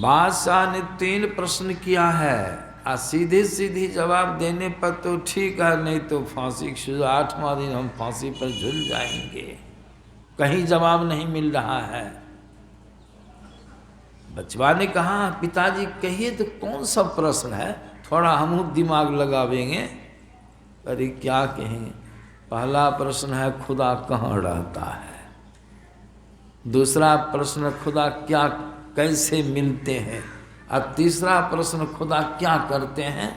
बादशाह ने 3 प्रश्न किया है, सीधे सीधे जवाब देने पर तो ठीक है, नहीं तो फांसी की सजा 8वां दिन हम फांसी पर झूल जाएंगे। कहीं जवाब नहीं मिल रहा है। बचवा ने कहा, पिताजी कहिए तो कौन सा प्रश्न है, थोड़ा हम दिमाग लगावेंगे। अरे क्या कहें, पहला प्रश्न है खुदा कहाँ रहता है, दूसरा प्रश्न खुदा क्या कैसे मिलते हैं, और तीसरा प्रश्न खुदा क्या करते हैं।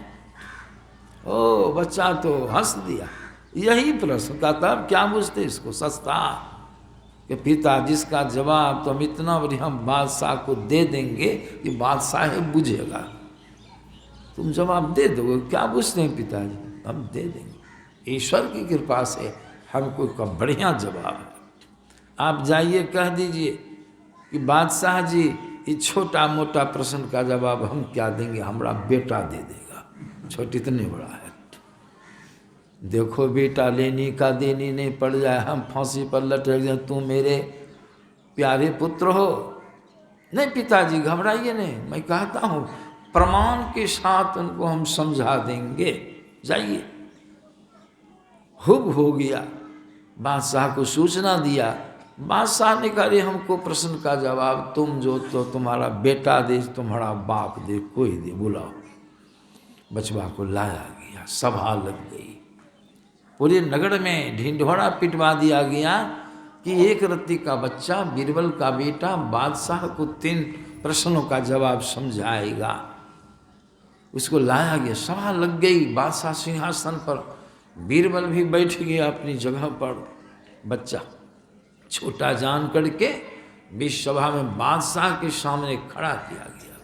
ओ बच्चा तो हंस दिया, यही प्रश्न का तब क्या बुझते इसको सस्ता कि पिता जिसका जवाब तो हम इतना बड़ी हम बादशाह को दे देंगे कि बादशाह ही बुझेगा। तुम जवाब दे दोगे, क्या पूछते हैं पिताजी, हम दे देंगे। ईश्वर की कृपा से हमको का बढ़िया जवाब है। आप जाइए कह दीजिए कि बादशाह जी ये छोटा मोटा प्रश्न का जवाब हम क्या देंगे, हमारा बेटा दे देगा, छोटी इतने बड़ा है। देखो बेटा लेनी का देनी नहीं पड़ जाए, हम फांसी पर लटक जाए, तुम मेरे प्यारे पुत्र हो। नहीं पिताजी घबराइए नहीं, मैं कहता हूँ प्रमाण के साथ उनको हम समझा देंगे, जाइए। हुब हो गया, बादशाह को सूचना दिया। बादशाह ने कहा, हमको प्रश्न का जवाब तुम जो तो तुम्हारा बेटा दे, तुम्हारा बाप दे, कोई दे, बुलाओ। बचवा को लाया गया, सभा लग गई, पूरे नगर में ढिंढोरा पिटवा दिया गया कि एक रत्ती का बच्चा बीरबल का बेटा बादशाह को 3 प्रश्नों का जवाब समझाएगा। उसको लाया गया, सभा लग गई, बादशाह सिंहासन पर, बीरबल भी बैठ गया अपनी जगह पर। बच्चा छोटा जान करके बीच सभा में बादशाह के सामने खड़ा किया गया।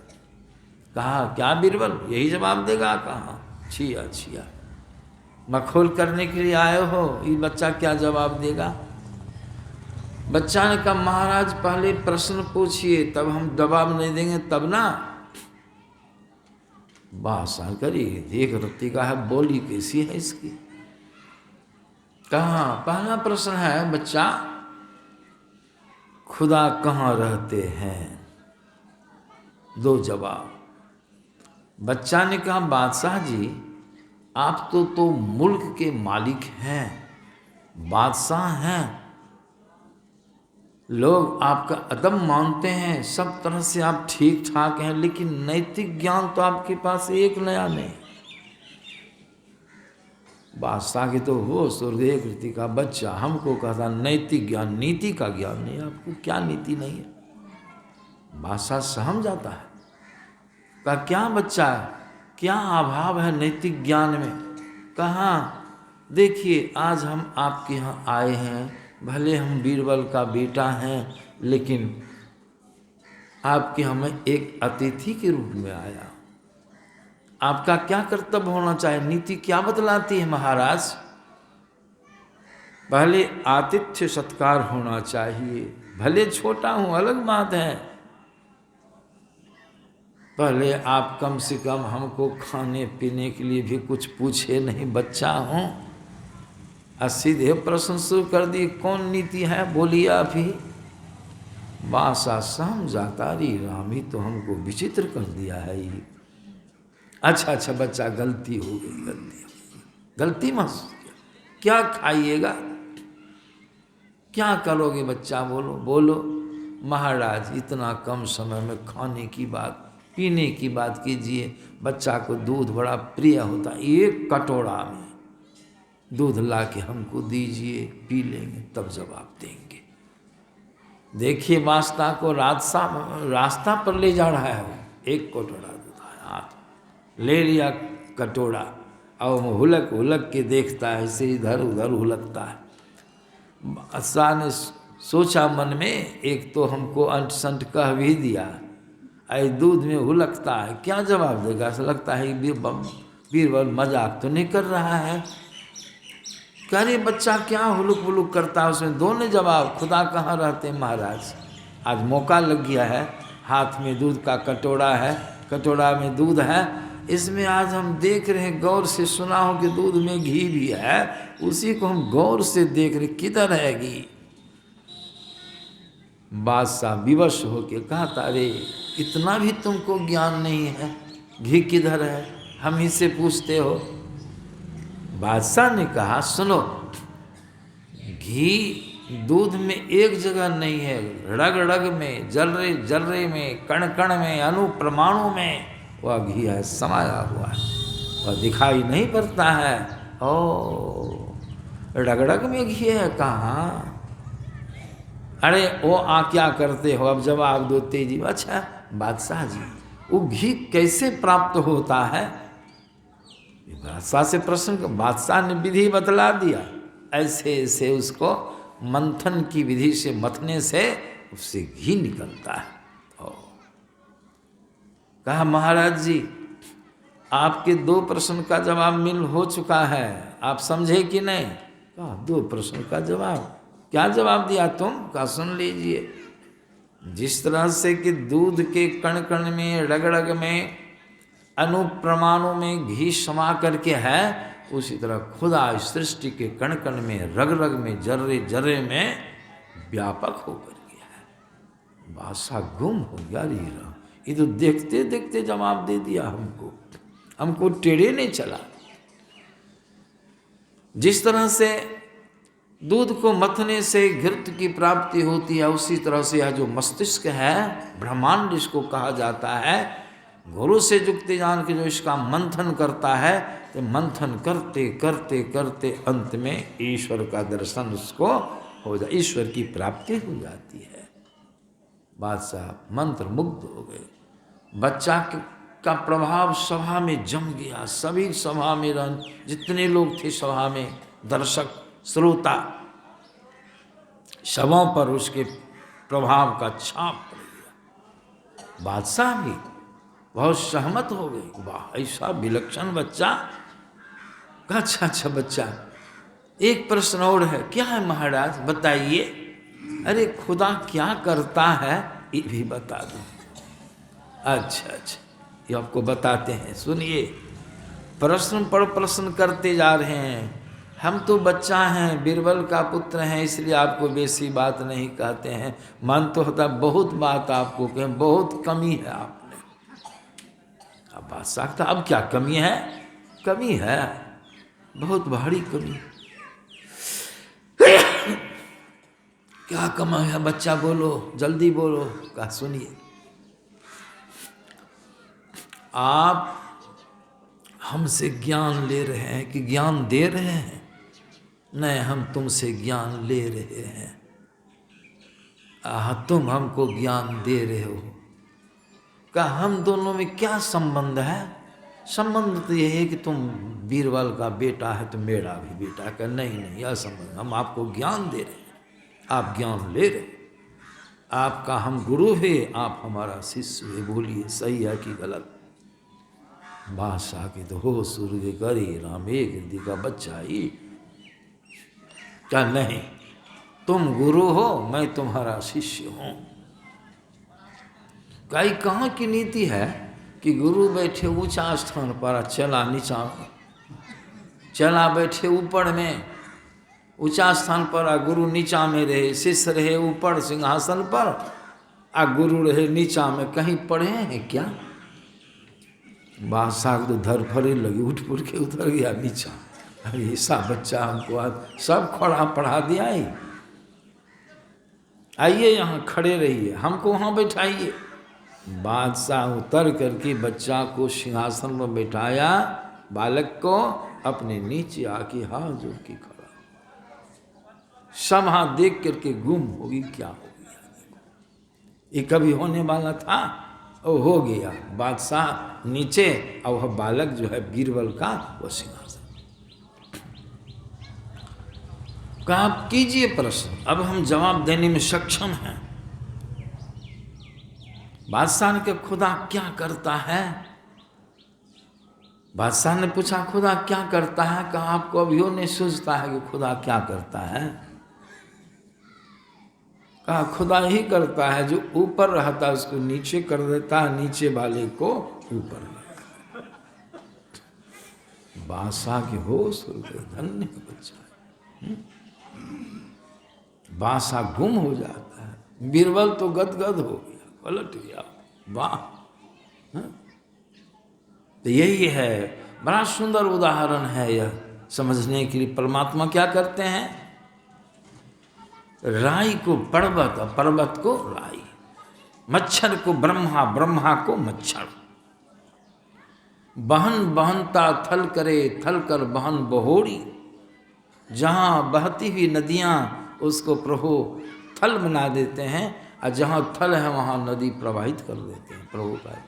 कहा, क्या बीरबल यही जवाब देगा? कहा, छिया छिया मखौल करने के लिए आए हो, ये बच्चा क्या जवाब देगा? बच्चा ने कहा, महाराज पहले प्रश्न पूछिए, तब हम जवाब नहीं देंगे तब ना। बादशाह करी एक रत्ती का है, बोली कैसी है इसकी। कहा, पहला प्रश्न है बच्चा, खुदा कहाँ रहते हैं? 2 जवाब। बच्चा ने कहा, बादशाह जी आप तो मुल्क के मालिक हैं, बादशाह हैं, लोग आपका अदब मानते हैं, सब तरह से आप ठीक ठाक हैं, लेकिन नैतिक ज्ञान तो आपके पास एक नया नहीं। बादशाह की तो हो स्वर्गीय कृति का बच्चा हमको कहता नैतिक ज्ञान, नीति का ज्ञान नहीं, आपको क्या नीति नहीं है। बादशाह सहम जाता है, कहा, क्या बच्चा है, क्या अभाव है नैतिक ज्ञान में? कहा, देखिए आज हम आपके यहाँ आए हैं, भले हम बीरबल का बेटा हैं, लेकिन आपके हमें एक अतिथि के रूप में आया। आपका क्या कर्तव्य होना चाहिए, नीति क्या बतलाती है महाराज? पहले आतिथ्य सत्कार होना चाहिए, भले छोटा हूँ अलग बात है, पहले आप कम से कम हमको खाने पीने के लिए भी कुछ पूछे नहीं, बच्चा हूँ। सीधे प्रश्न शुरू कर दिए, कौन नीति है बोलिए आप ही। बादशाह सहम जाता, रे राम ही तो हमको विचित्र कर दिया है ये। अच्छा बच्चा गलती हो गई, गलती मत, क्या खाइएगा, क्या करोगे बच्चा, बोलो। महाराज इतना कम समय में खाने की बात, पीने की बात कीजिए। बच्चा को दूध बड़ा प्रिय होता, 1 कटोरा में दूध ला के हमको दीजिए, पी लेंगे तब जवाब देंगे। देखिए वास्ता को रास्ता पर ले जा रहा है, 1 कटोरा दूध हाथ ले लिया कटोरा, और हुलक के देखता है, ऐसे इधर उधर हुलकता है। बादशाह ने सोचा मन में, एक तो हमको अंट संट कह भी दिया, दूध में हुलकता है, क्या जवाब देगा? ऐसा लगता है बीरबल मजाक तो नहीं कर रहा है। कह रहे बच्चा क्या हुलुक बुलुक करता है। उसमें दोनों जवाब, खुदा कहाँ रहते हैं महाराज, आज मौका लग गया है, हाथ में दूध का कटोरा है, कटोरा में दूध है, इसमें आज हम देख रहे हैं, गौर से सुना हो कि दूध में घी भी है, उसी को हम गौर से देख रहे, किधर है घी। बादशाह विवश होके कहा, तारे इतना भी तुमको ज्ञान नहीं है, घी किधर है, हम ही से पूछते हो। बादशाह ने कहा, सुनो, घी दूध में एक जगह नहीं है, रग रग में, जर्रे जर्रे में, कण कण में, अणु परमाणु में वह घी है, समाया हुआ है, वह दिखाई नहीं पड़ता है। ओ रग रग में घी है कहाँ? अरे वो क्या करते हो, अब जवाब दो तेजी। अच्छा बादशाह जी, वो घी कैसे प्राप्त होता है? बादशाह से प्रश्न, बादशाह ने विधि बतला दिया, ऐसे ऐसे उसको मंथन की विधि से मथने से उससे घी निकलता है। कहा महाराज जी, आपके 2 प्रश्न का जवाब मिल हो चुका है, आप समझे कि नहीं? कहा 2 प्रश्न का जवाब, क्या जवाब दिया तुम? कहा सुन लीजिए, जिस तरह से कि दूध के कण कण में, रग रग में, अणु परमाणु में घी समा करके है, उसी तरह खुदा सृष्टि के कण कण में, रग रग में, जर्रे जर्रे में व्यापक होकर गया है। बादशाह गुम हो गया। ये तो देखते देखते जवाब दे दिया हमको टेढ़े नहीं चला। जिस तरह से दूध को मथने से घृत की प्राप्ति होती है, उसी तरह से यह जो मस्तिष्क है, ब्रह्मांड जिसको कहा जाता है, गुरु से युक्ति जान के जो इसका मंथन करता है, तो मंथन करते करते करते अंत में ईश्वर का दर्शन उसको हो जाए, ईश्वर की प्राप्ति हो जाती है। बादशाह मंत्र मुग्ध हो गए। बच्चा का प्रभाव सभा में जम गया, सभी सभा में जितने लोग थे सभा में, दर्शक श्रोता, सबों पर उसके प्रभाव का छाप पड़ गया। बादशाह भी बहुत सहमत हो गए, वाह ऐसा विलक्षण बच्चा। कहा अच्छा बच्चा, एक प्रश्न और है। क्या है महाराज, बताइए। अरे खुदा क्या करता है ये भी बता दो। अच्छा ये आपको बताते हैं, सुनिए। प्रश्न पर प्रश्न करते जा रहे हैं। हम तो बच्चा हैं, बीरबल का पुत्र हैं, इसलिए आपको बेसी बात नहीं कहते हैं। मन तो होता बहुत बात आपको कहें, बहुत कमी है आपने। अब बादशाह था, अब क्या कमी है? कमी है, बहुत भारी कमी। क्या कमा है बच्चा, बोलो जल्दी बोलो। कहा सुनिए, आप हमसे ज्ञान ले रहे हैं कि ज्ञान दे रहे हैं? नहीं, हम तुमसे ज्ञान ले रहे हैं। तुम हमको ज्ञान दे रहे हो। कहा हम दोनों में क्या संबंध है? संबंध तो यह है कि तुम बीरबल का बेटा है तो मेरा भी बेटा। का नहीं यह संबंध, हम आपको ज्ञान दे रहे हैं, आप ज्ञान ले रहे। आपका हम गुरु है, आप हमारा शिष्य है, बोलिए सही है कि गलत? बादशाह की तो हो सूर्य करी राम एक गिद्दी का बच्चा ही। क्या नहीं, तुम गुरु हो, मैं तुम्हारा शिष्य हूं। कहाँ की नीति है कि गुरु बैठे ऊंचा स्थान पर, चला नीचा, चला बैठे ऊपर में ऊंचा स्थान पर, आ गुरु नीचा में रहे, शिष्य रहे ऊपर सिंहासन पर, आ गुरु रहे नीचा में। कहीं पढ़े हैं क्या? बादशाह तो धरफड़े लगी, उठ पुट के उतर गया नीचा। अरे ऐसा बच्चा हमको आज सब खड़ा पढ़ा दिया ही। आइए यहाँ खड़े रहिए, हमको वहाँ बैठाइए। बादशाह उतर करके बच्चा को सिंहासन पर बैठाया, बालक को अपने नीचे आके हाथ जोड़ के खड़ा। सब हाथ देख करके गुम होगी, क्या हो गया? ये कभी होने वाला था? वो हो गया। बादशाह नीचे और वह बालक जो है बीरबल का, वो सिंहासन। कहा आप कीजिए प्रश्न, अब हम जवाब देने में सक्षम हैं। बादशाह ने कहा खुदा क्या करता है? बादशाह ने पूछा खुदा क्या करता है? कहा आपको अभियो नहीं सूझता है कि खुदा क्या करता है? कहा खुदा ही करता है, जो ऊपर रहता है उसको नीचे कर देता है, नीचे वाले को ऊपर। बादशाह की होश उड़ गई, धन्य बच्चा। बादशाह गुम हो जाता है, बीरबल तो गदगद हो गया, पलट गया। वाह! तो यही है, बड़ा सुंदर उदाहरण है यह समझने के लिए। परमात्मा क्या करते हैं? राई को पर्वत और पर्वत को राई, मच्छर को ब्रह्मा, ब्रह्मा को मच्छर। बहन बहनता थल करे, थल कर बहन बहोड़ी। जहाँ बहती हुई नदियाँ उसको प्रभु थल बना देते हैं, और जहाँ थल है वहाँ नदी प्रवाहित कर देते हैं। प्रभु का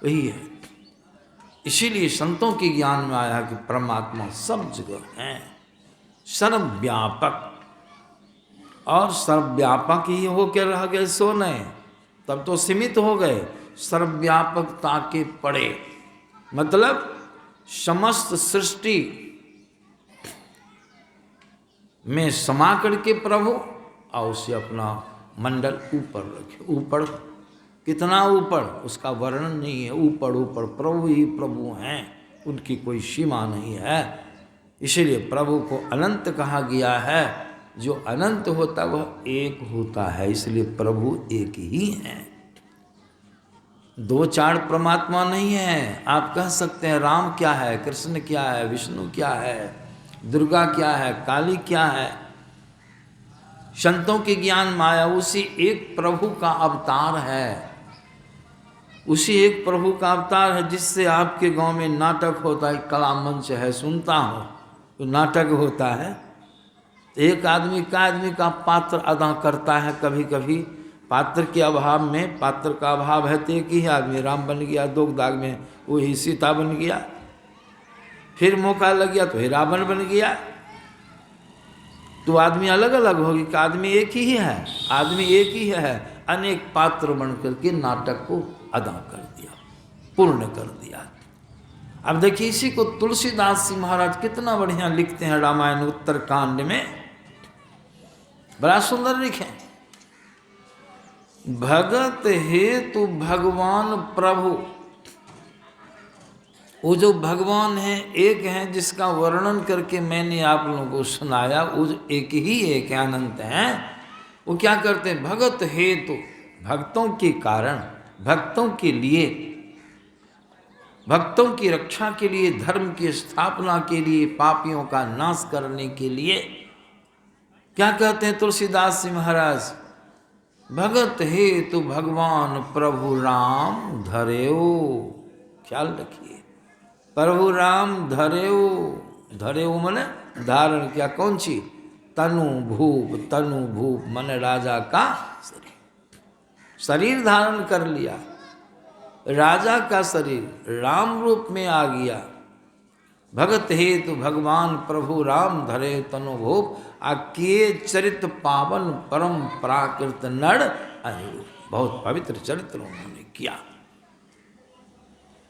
वही है। इसीलिए संतों के ज्ञान में आया कि परमात्मा सब जगह है, सर्वव्यापक। और सर्वव्यापक ही होकर रह गए सो नहीं, तब तो सीमित हो गए। सर्वव्यापकता के पड़े मतलब समस्त सृष्टि में समा करके प्रभु और उसे अपना मंडल ऊपर रखे। ऊपर कितना ऊपर उसका वर्णन नहीं है। ऊपर ऊपर प्रभु ही प्रभु हैं, उनकी कोई सीमा नहीं है। इसीलिए प्रभु को अनंत कहा गया है। जो अनंत होता वह एक होता है, इसलिए प्रभु एक ही है। दो चार परमात्मा नहीं है। आप कह सकते हैं राम क्या है, कृष्ण क्या है, विष्णु क्या है, दुर्गा क्या है, काली क्या है। संतों के ज्ञान माया उसी एक प्रभु का अवतार है, उसी एक प्रभु का अवतार है। जिससे आपके गांव में नाटक होता है, कला मंच है, सुनता हूँ तो नाटक होता है। एक आदमी का पात्र अदा करता है। कभी कभी पात्र के अभाव में, पात्र का अभाव है तो एक ही आदमी राम बन गया, दो दाग में वही सीता बन गया। फिर मौका लग गया तो ही रावण बन गया। तो आदमी अलग अलग होगी कि आदमी एक ही है, आदमी एक ही है। अनेक पात्र बन करके नाटक को अदा कर दिया, पूर्ण कर दिया। अब देखिए इसी को तुलसीदास जी महाराज कितना बढ़िया लिखते हैं रामायण उत्तरकांड में, बड़ा सुंदर लिखे। भगत हेतु भगवान प्रभु, वो जो भगवान है एक है, जिसका वर्णन करके मैंने आप लोगों को सुनाया, वो एक ही एक अनंत है। वो क्या करते हैं? भगत हेतु, भक्तों के कारण, भक्तों के लिए, भक्तों की रक्षा के लिए, धर्म की स्थापना के लिए, पापियों का नाश करने के लिए क्या कहते हैं तुलसीदास जी महाराज? भगत हेतु भगवान प्रभु राम धरेओ। ख्याल रखिए, प्रभु राम धरेओ। धरेओ माने धारण किया। कौन सी? तनु भूप, तनु भूप मन राजा का शरीर, शरीर धारण कर लिया। राजा का शरीर राम रूप में आ गया। भगत हेतु भगवान प्रभु राम धरे तनु भूप, आकिए चरित पावन परम प्राकृत नर अनुरूप। बहुत पवित्र चरित्र उन्होंने किया,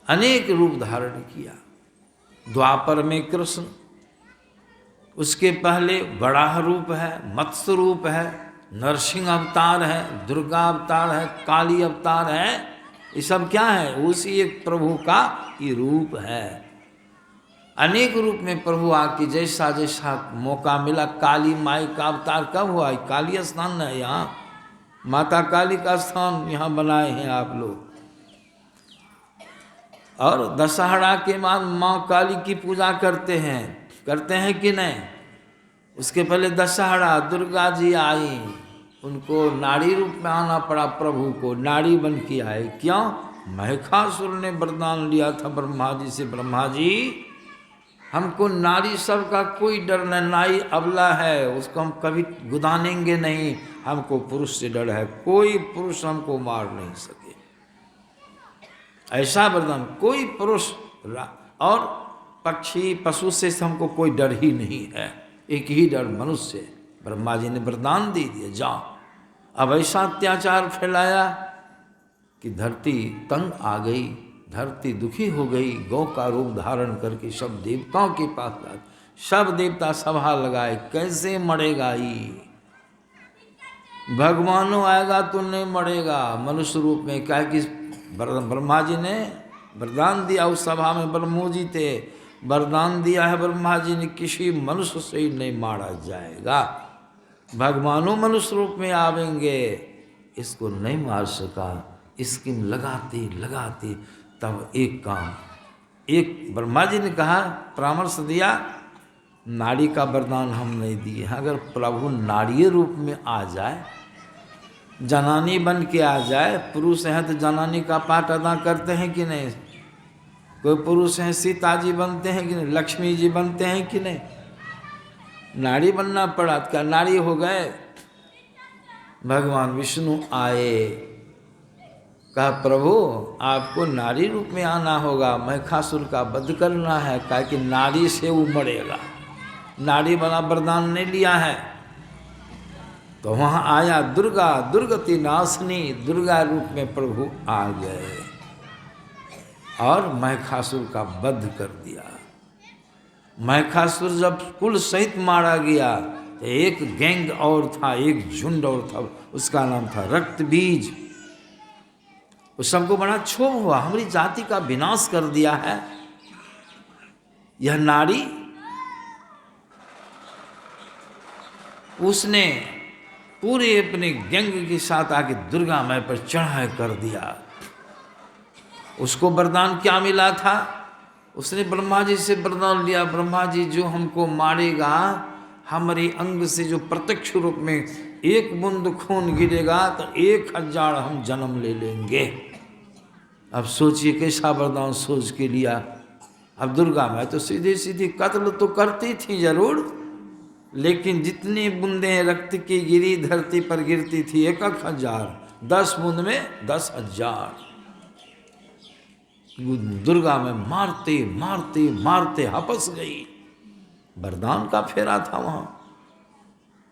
अनेक रूप धारण किया। द्वापर में कृष्ण, उसके पहले वराह रूप है, मत्स्य रूप है, नरसिंह अवतार है, दुर्गा अवतार है, काली अवतार है। ये सब क्या है? उसी एक प्रभु का ये रूप है। अनेक रूप में प्रभु आके जैसा जैसा मौका मिला। काली माई का अवतार कब हुआ? काली स्थान है यहाँ, माता काली का स्थान यहाँ बनाए हैं आप लोग। और दशहरा के बाद माँ काली की पूजा करते हैं कि नहीं? उसके पहले दशहरा दुर्गा जी आई, उनको नारी रूप में आना पड़ा। प्रभु को नारी बन के आए। क्यों? महिषासुर ने वरदान लिया था ब्रह्मा जी से, ब्रह्मा जी हमको नारी सब का कोई डर नहीं, नारी अबला है, उसको हम कभी गुदानेंगे नहीं, हमको पुरुष से डर है, कोई पुरुष हमको मार नहीं सके। ऐसा वरदान, कोई पुरुष और पक्षी पशु से हमको कोई डर ही नहीं है, एक ही डर मनुष्य से। ब्रह्मा जी ने वरदान दे दिया, जाओ। अब ऐसा अत्याचार फैलाया कि धरती तंग आ गई, धरती दुखी हो गई, गौ का रूप धारण करके सब देवताओं के पास जाए। सब देवता सभा लगाए, कैसे मरेगा ये, भगवानों आएगा तो नहीं मरेगा मनुष्य रूप में। क्या कि ब्रह्मा जी ने वरदान दिया, उस सभा में ब्रह्मो जी थे, वरदान दिया है ब्रह्मा जी ने, किसी मनुष्य से ही नहीं मारा जाएगा, भगवानों मनुष्य रूप में आवेंगे। इसको नहीं मार सका। स्कीम लगाते लगाते तब एक ब्रह्मा जी ने कहा, परामर्श दिया, नारी का वरदान हम नहीं दिए, अगर प्रभु नारी रूप में आ जाए, जनानी बन के आ जाए, पुरुष हैं तो जनानी का पाठ अदा करते हैं कि नहीं, कोई पुरुष हैं सीता जी बनते हैं कि नहीं, लक्ष्मी जी बनते हैं कि नहीं, नारी बनना पड़ा। क्या नारी हो गए? भगवान विष्णु आए, कहा प्रभु आपको नारी रूप में आना होगा, महिषासुर का वध करना है, कहा कि नारी से वो मरेगा, नारी बना वरदान नहीं लिया है। तो वहाँ आया दुर्गा, दुर्गति नाशनी, दुर्गा रूप में प्रभु आ गए और महिषासुर का वध कर दिया। महिषासुर जब कुल सहित मारा गया तो एक गैंग और था, एक झुंड और था, उसका नाम था रक्त बीज। उस सबको बड़ा क्षोभ हुआ, हमारी जाति का विनाश कर दिया है यह नारी। उसने पूरे अपने गैंग के साथ आके दुर्गा माई पर चढ़ाई कर दिया। उसको वरदान क्या मिला था? उसने ब्रह्मा जी से वरदान लिया, ब्रह्मा जी जो हमको मारेगा, हमारे अंग से जो प्रत्यक्ष रूप में एक बूंद खून गिरेगा तो 1000 हम जन्म ले लेंगे। अब सोचिए कैसा वरदान सोच के लिया। अब दुर्गा माई तो सीधी सीधी कत्ल तो करती थी जरूर, लेकिन जितनी बूंदें रक्त की गिरी धरती पर गिरती थी 1000, 10 बूंद में 10,000। दुर्गा में मारते मारते मारते हपस गई। वरदान का फेरा था वहाँ।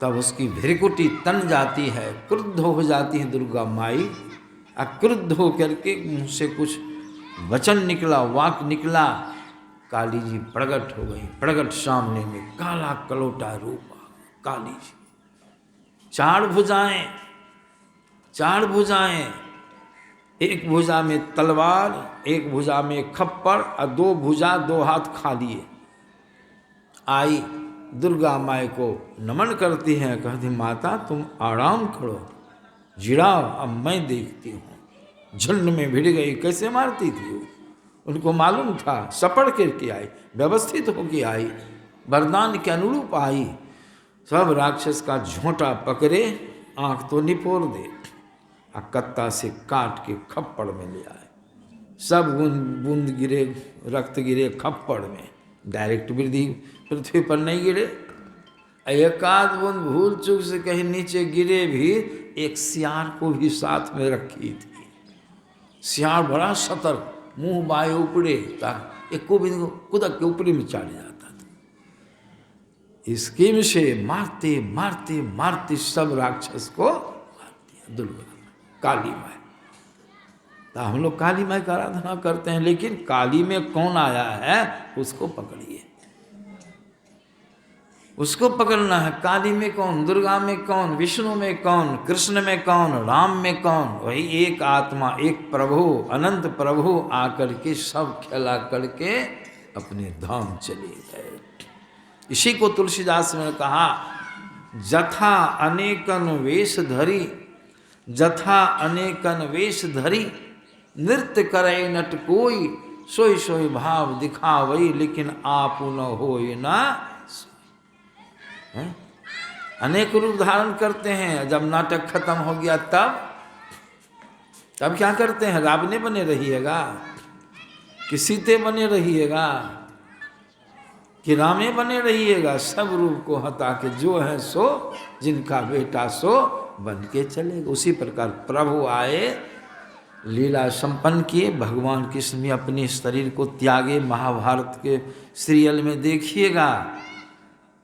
तब उसकी भृकुटी तन जाती है, क्रुद्ध हो जाती है दुर्गा माई। क्रुद्ध हो करके मुँह से कुछ वचन निकला, वाक निकला, काली जी प्रकट हो गई। प्रकट सामने में काला कलोटा रूप काली जी, 4 भुजाएं, 4 भुजाएं, एक भुजा में तलवार, एक भुजा में खप्पर और 2 भुजा 2 हाथ खाली आई। दुर्गा माई को नमन करती हैं, कहती माता तुम आराम करो, जिराओ, अब मैं देखती हूँ। झुंड में भिड़ गई, कैसे मारती थी वो, उनको मालूम था, सपड़ करके आई, व्यवस्थित होके आई, वरदान के अनुरूप आई। सब राक्षस का झोंटा पकड़े, आंख तो निपोर दे, कत्ता से काट के खप्पड़ में ले आए। सब बूंद गिरे, रक्त गिरे खप्पड़ में, डायरेक्ट वृद्धि पृथ्वी पर नहीं गिरे। एक आध बूंद भूल चूक से कहीं नीचे गिरे भी, एक सियार को भी साथ में रखी थी। सियार बड़ा सतर्क, मुंह बाएं ऊपरे, एक को भी कुदक के ऊपरी में चढ़ जाता था। स्कीम से मारते मारते मारते सब राक्षस को मार दिया दुर्गा काली माई। तो हम लोग काली माई का आराधना करते हैं, लेकिन काली में कौन आया है उसको पकड़िए, उसको पकड़ना है। काली में कौन, दुर्गा में कौन, विष्णु में कौन, कृष्ण में कौन, राम में कौन? वही एक आत्मा, एक प्रभु, अनंत प्रभु आकर के सब खेला करके अपने धाम चले गए। इसी को तुलसीदास ने कहा, जथा अनेकन वेश धरी, जथा अनेकन वेश धरी, नृत्य करे नट कोई, सोई सोई भाव दिखावई, लेकिन आप न होई ना। अनेक रूप धारण करते हैं। जब नाटक खत्म हो गया तब क्या करते हैं? रावणे बने रहिएगा कि सीते बने रहिएगा कि रामे बने रहिएगा? सब रूप को हटा के जो है सो जिनका बेटा सो बन के चलेगा। उसी प्रकार प्रभु आए, लीला संपन्न किए, भगवान कृष्ण ने अपने शरीर को त्यागे। महाभारत के सीरियल में देखिएगा,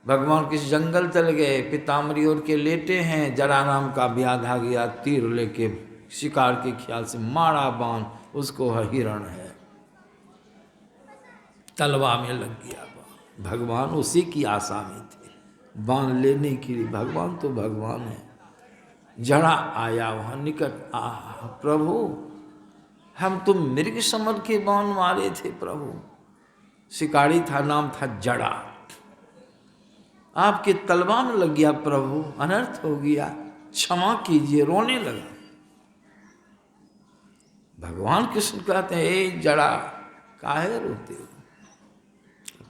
भगवान किस जंगल चल गए, पिताम्बरी ओर के लेटे हैं, जरा नाम का व्याध गया, तीर लेके शिकार के ख्याल से मारा बाण, उसको हिरण है। तलवा में लग गया बाण। भगवान उसी की आशा में थे, बाण लेने के लिए। भगवान तो भगवान है। जड़ा आया वहाँ निकट, प्रभु हम तो मृग समर के बाण मारे थे प्रभु। शिकारी था, नाम था जड़ा। आपके तलवा में लग गया प्रभु, अनर्थ हो गया, क्षमा कीजिए। रोने लगा। भगवान कृष्ण कहते हैं, ए जड़ा काहे रोते हो?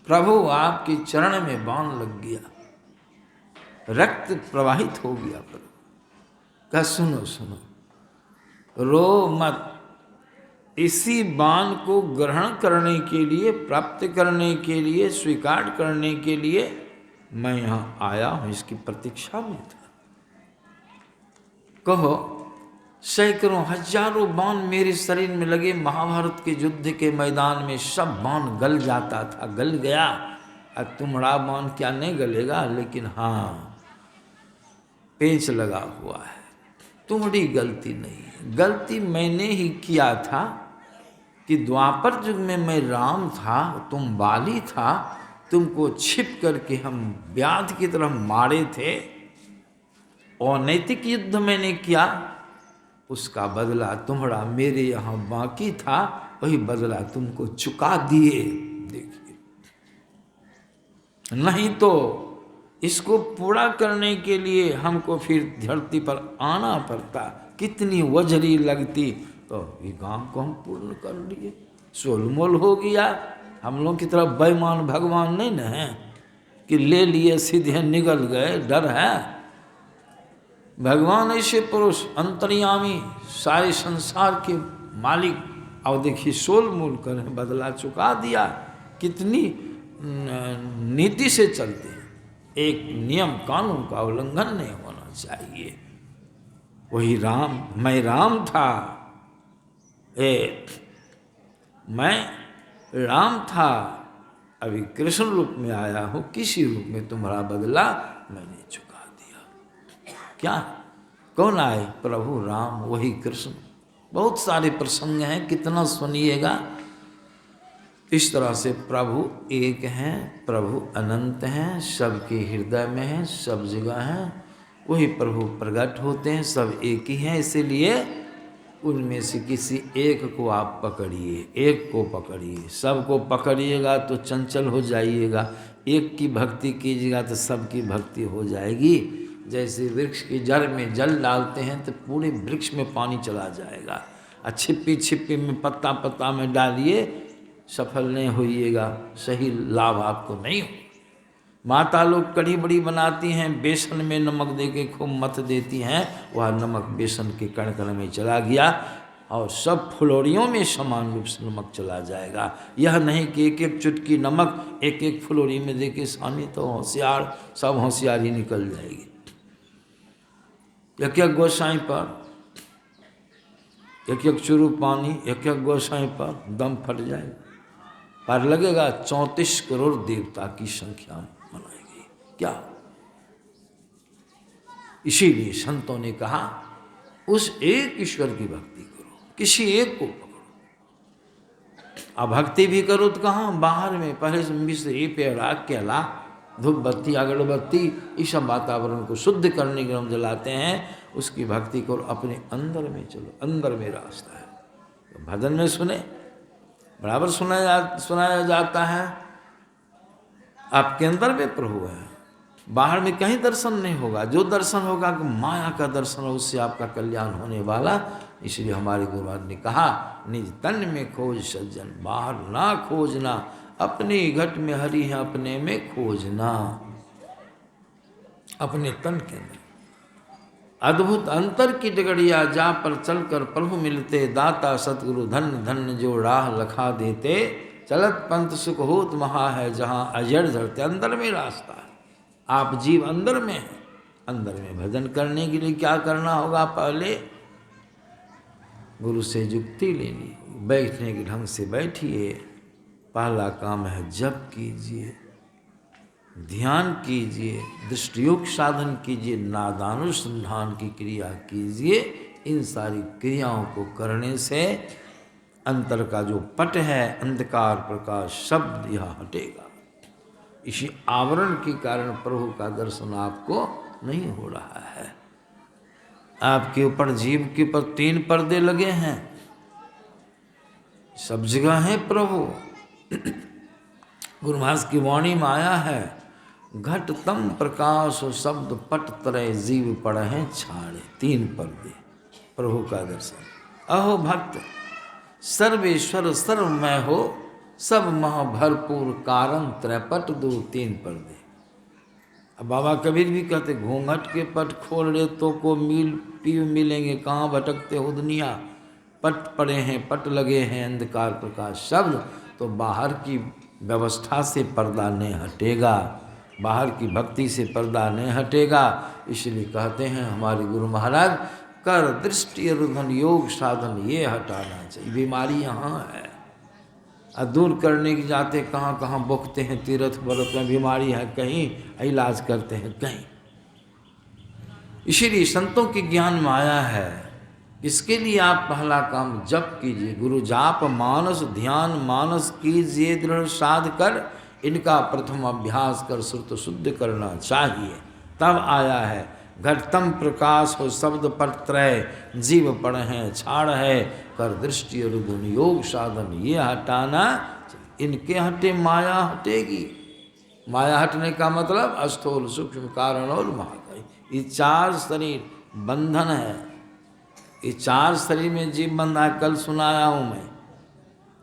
प्रभु आपके चरण में बाण लग गया, रक्त प्रवाहित हो गया। प्रभु कहा सुनो सुनो, रो मत। इसी बाण को ग्रहण करने के लिए, प्राप्त करने के लिए, स्वीकार करने के लिए मैं यहाँ आया हूँ, इसकी प्रतीक्षा में था। कहो सैकड़ों हजारों बाण मेरे शरीर में लगे। महाभारत के युद्ध के मैदान में सब बाण गल जाता था, गल गया। अब तुम्हारा बाण क्या नहीं गलेगा, लेकिन हाँ पेंच लगा हुआ है। तुम्हारी गलती नहीं है, गलती मैंने ही किया था कि द्वापर युग में मैं राम था, तुम बाली था। तुमको छिप करके हम व्याध की तरह मारे थे। अनैतिक युद्ध मैंने किया, उसका बदला तुम्हारा मेरे यहाँ बाकी था, वही बदला तुमको चुका दिए। देखिए, नहीं तो इसको पूरा करने के लिए हमको फिर धरती पर आना पड़ता। कितनी वजरी लगती, तो ये काम को हम पूर्ण कर लिए। सोलमोल हो गया। हम लोग की तरफ बेईमान भगवान नहीं न है कि ले लिए सीधे निकल गए, डर है। भगवान ऐसे पुरुष, अंतर्यामी, सारे संसार के मालिक, और देखिए सोलमोल कर बदला चुका दिया। कितनी नीति से चलते हैं। एक नियम कानून का उल्लंघन नहीं होना चाहिए। वही राम, मैं राम था, मैं राम था, अभी कृष्ण रूप में आया हूँ। किसी रूप में तुम्हारा बदला मैंने चुका दिया। क्या, कौन आए? प्रभु राम, वही कृष्ण। बहुत सारे प्रसंग हैं, कितना सुनिएगा। इस तरह से प्रभु एक हैं, प्रभु अनंत हैं, सबके हृदय में हैं, सब जगह हैं। वही प्रभु प्रकट होते हैं, सब एक ही हैं। इसीलिए उनमें से किसी एक को आप पकड़िए, एक को पकड़िए। सबको पकड़िएगा तो चंचल हो जाइएगा। एक की भक्ति कीजिएगा तो सबकी भक्ति हो जाएगी। जैसे वृक्ष की जड़ में जल डालते हैं तो पूरे वृक्ष में पानी चला जाएगा। और छिप्पी छिप्पी में, पत्ता पत्ता में डालिए, सफल नहीं होइएगा, सही लाभ आपको नहीं हो। माता लोग कढ़ी बड़ी बनाती हैं, बेसन में नमक दे के खूब मथ देती हैं। वह नमक बेसन के कण कण में चला गया और सब फुलौरियों में समान रूप से नमक चला जाएगा। यह नहीं कि एक एक चुटकी नमक एक एक फुलौरी में दे के सानी, तो होशियार, सब होशियारी निकल जाएगी। एक एक गोसाई पर, एक एक चुरू पानी, एक एक गोसाई पर दम फट जाएगा। पर लगेगा 34 करोड़ देवता की संख्या मनाई गई। क्या? इसीलिए संतों ने कहा उस एक ईश्वर की भक्ति करो, किसी एक को पकड़ो। अब भक्ति भी करो तो कहाँ, बाहर में पहले से पेड़ आग के अला, धूप बत्ती, अगरबत्ती, इस सब वातावरण को शुद्ध करने के लिए हम जलाते हैं। उसकी भक्ति करो, अपने अंदर में चलो, अंदर में रास्ता है। तो भजन में सुने, बराबर सुनाया जाता है, आपके अंदर में प्रभु है। बाहर में कहीं दर्शन नहीं होगा। जो दर्शन होगा कि माया का दर्शन हो, उससे आपका कल्याण होने वाला। इसलिए हमारे गुरुवार ने कहा, निज तन में खोज सज्जन, बाहर ना खोजना, अपने घट में हरि है, अपने में खोजना। अपने तन के अंदर अद्भुत अंतर की डगड़िया, जा पर चलकर प्रभु मिलते, दाता सतगुरु धन्य धन्य जो राह लखा देते, चलत पंथ सुख होत महा है, जहाँ अजर धरते। अंदर में रास्ता है। आप जीव अंदर में हैं। अंदर में भजन करने के लिए क्या करना होगा? पहले गुरु से युक्ति लेनी, बैठने के ढंग से बैठिए। पहला काम है जप कीजिए, ध्यान कीजिए, दृष्टियोग साधन कीजिए, नादानुसंधान की क्रिया कीजिए। इन सारी क्रियाओं को करने से अंतर का जो पट है, अंधकार प्रकाश शब्द यह हटेगा। इसी आवरण के कारण प्रभु का दर्शन आपको नहीं हो रहा है। आपके ऊपर जीव के ऊपर 3 पर्दे लगे हैं, सब जगह है प्रभु। गुरु महाराज की वाणी में आया है, घट तम प्रकाश शब्द पट तरह जीव पड़ हैं छाड़े। 3 पर्दे प्रभु का दर्शन। अहो भक्त सर्वेश्वर सर्वमय हो, सब मह भरपूर कारण त्रैपट दो 3 पर्दे। अब बाबा कबीर भी कहते, घूंघट के पट खोल रहे तो को मील पीव मिलेंगे, कहाँ भटकते हो दुनिया। पट पड़े हैं, पट लगे हैं, अंधकार प्रकाश शब्द। तो बाहर की व्यवस्था से पर्दा नहीं हटेगा, बाहर की भक्ति से पर्दा नहीं हटेगा। इसलिए कहते हैं हमारे गुरु महाराज, कर दृष्टि रुधन योग साधन ये हटाना चाहिए। बीमारी यहाँ है, और दूर करने की जाते कहाँ कहाँ बोकते हैं, तीर्थ व्रत में बीमारी है कहीं, इलाज करते हैं कहीं। इसीलिए संतों के ज्ञान में आया है, इसके लिए आप पहला काम जप कीजिए। गुरु जाप मानस ध्यान मानस कीजिए दृढ़ साध कर, इनका प्रथम अभ्यास कर श्रुत शुद्ध करना चाहिए। तब आया है, घटतम प्रकाश हो शब्द पर त्रय जीव पड़ हैं छाड़ है, कर दृष्टि रुदन योग साधन ये हटाना। इनके हटे माया हटेगी। माया हटने का मतलब अस्थूल सूक्ष्म कारण और महाकाय, ये 4 शरीर बंधन है। ये 4 शरीर में जीव बंधा है, कल सुनाया हूँ मैं।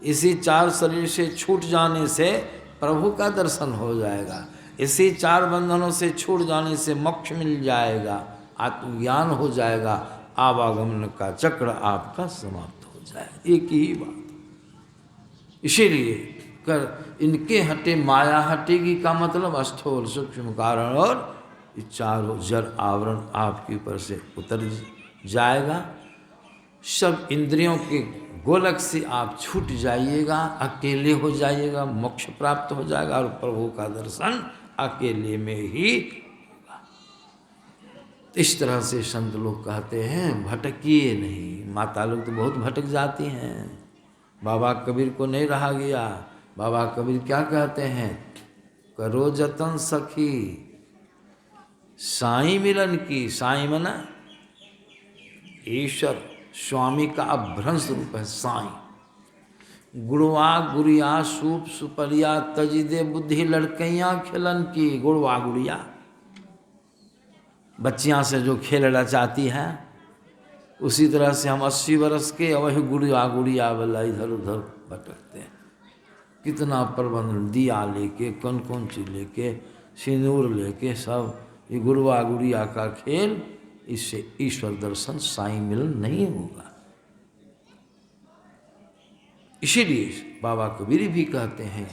इसी 4 शरीर से छूट जाने से प्रभु का दर्शन हो जाएगा। इसी 4 बंधनों से छूट जाने से मोक्ष मिल जाएगा, आत्मज्ञान हो जाएगा, आवागमन का चक्र आपका समाप्त हो जाएगा। एक ही बात। इसीलिए कर इनके हटे माया हटेगी का मतलब अस्थूल सूक्ष्म कारण और 4 जड़ आवरण आपके ऊपर से उतर जाएगा। सब इंद्रियों के गोलक से आप छूट जाइएगा, अकेले हो जाइएगा, मोक्ष प्राप्त हो जाएगा और प्रभु का दर्शन अकेले में ही होगा। इस तरह से संत लोग कहते हैं भटकिए नहीं। माता लोग तो बहुत भटक जाती हैं, बाबा कबीर को नहीं रहा गया। बाबा कबीर क्या कहते हैं, करो जतन सखी साईं मिलन की। साईं मना ईश्वर, स्वामी का अभ्रंश रूप है साईं। गुड़वा गुड़िया सूप सुपरिया तजी दे बुद्धि लड़कैयाँ खिलन की। गुड़वा गुड़िया बच्चियाँ से जो खेल रचाती है, उसी तरह से हम 80 वर्ष के वही गुड़िया गुड़िया वाला इधर उधर भटकते हैं। कितना प्रबंध, दिया लेके कौन कौन चीज लेके, सिंदूर लेके, सब ये गुड़वा गुड़िया का खेल। इससे ईश्वर दर्शन साईं मिलन नहीं होगा। इसीलिए बाबा कबीर भी कहते हैं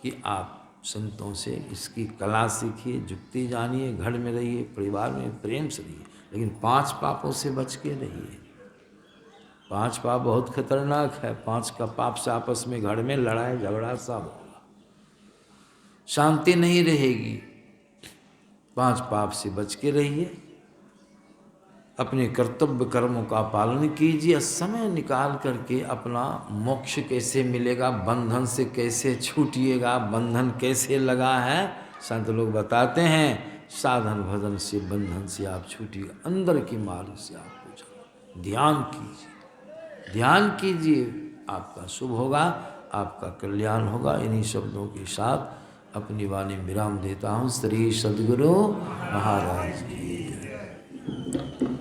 कि आप संतों से इसकी कला सीखिए, जुक्ति जानिए, घर में रहिए, परिवार में प्रेम से रहिए, लेकिन 5 पापों से बच के रहिए। 5 पाप बहुत खतरनाक है। 5 का पाप से आपस में घर में लड़ाई झगड़ा सब होगा, शांति नहीं रहेगी। 5 पाप से बच के रहिए, अपने कर्तव्य कर्मों का पालन कीजिए। समय निकाल करके अपना मोक्ष कैसे मिलेगा, बंधन से कैसे छूटिएगा, बंधन कैसे लगा है, संत लोग बताते हैं। साधन भजन से बंधन से आप छूटिएगा, अंदर की मार्ग से आपको चलो। ध्यान कीजिए, ध्यान कीजिए, आपका शुभ होगा, आपका कल्याण होगा। इन्हीं शब्दों के साथ अपनी वाणी विराम देता हूँ। श्री सद्गुरु महाराज की।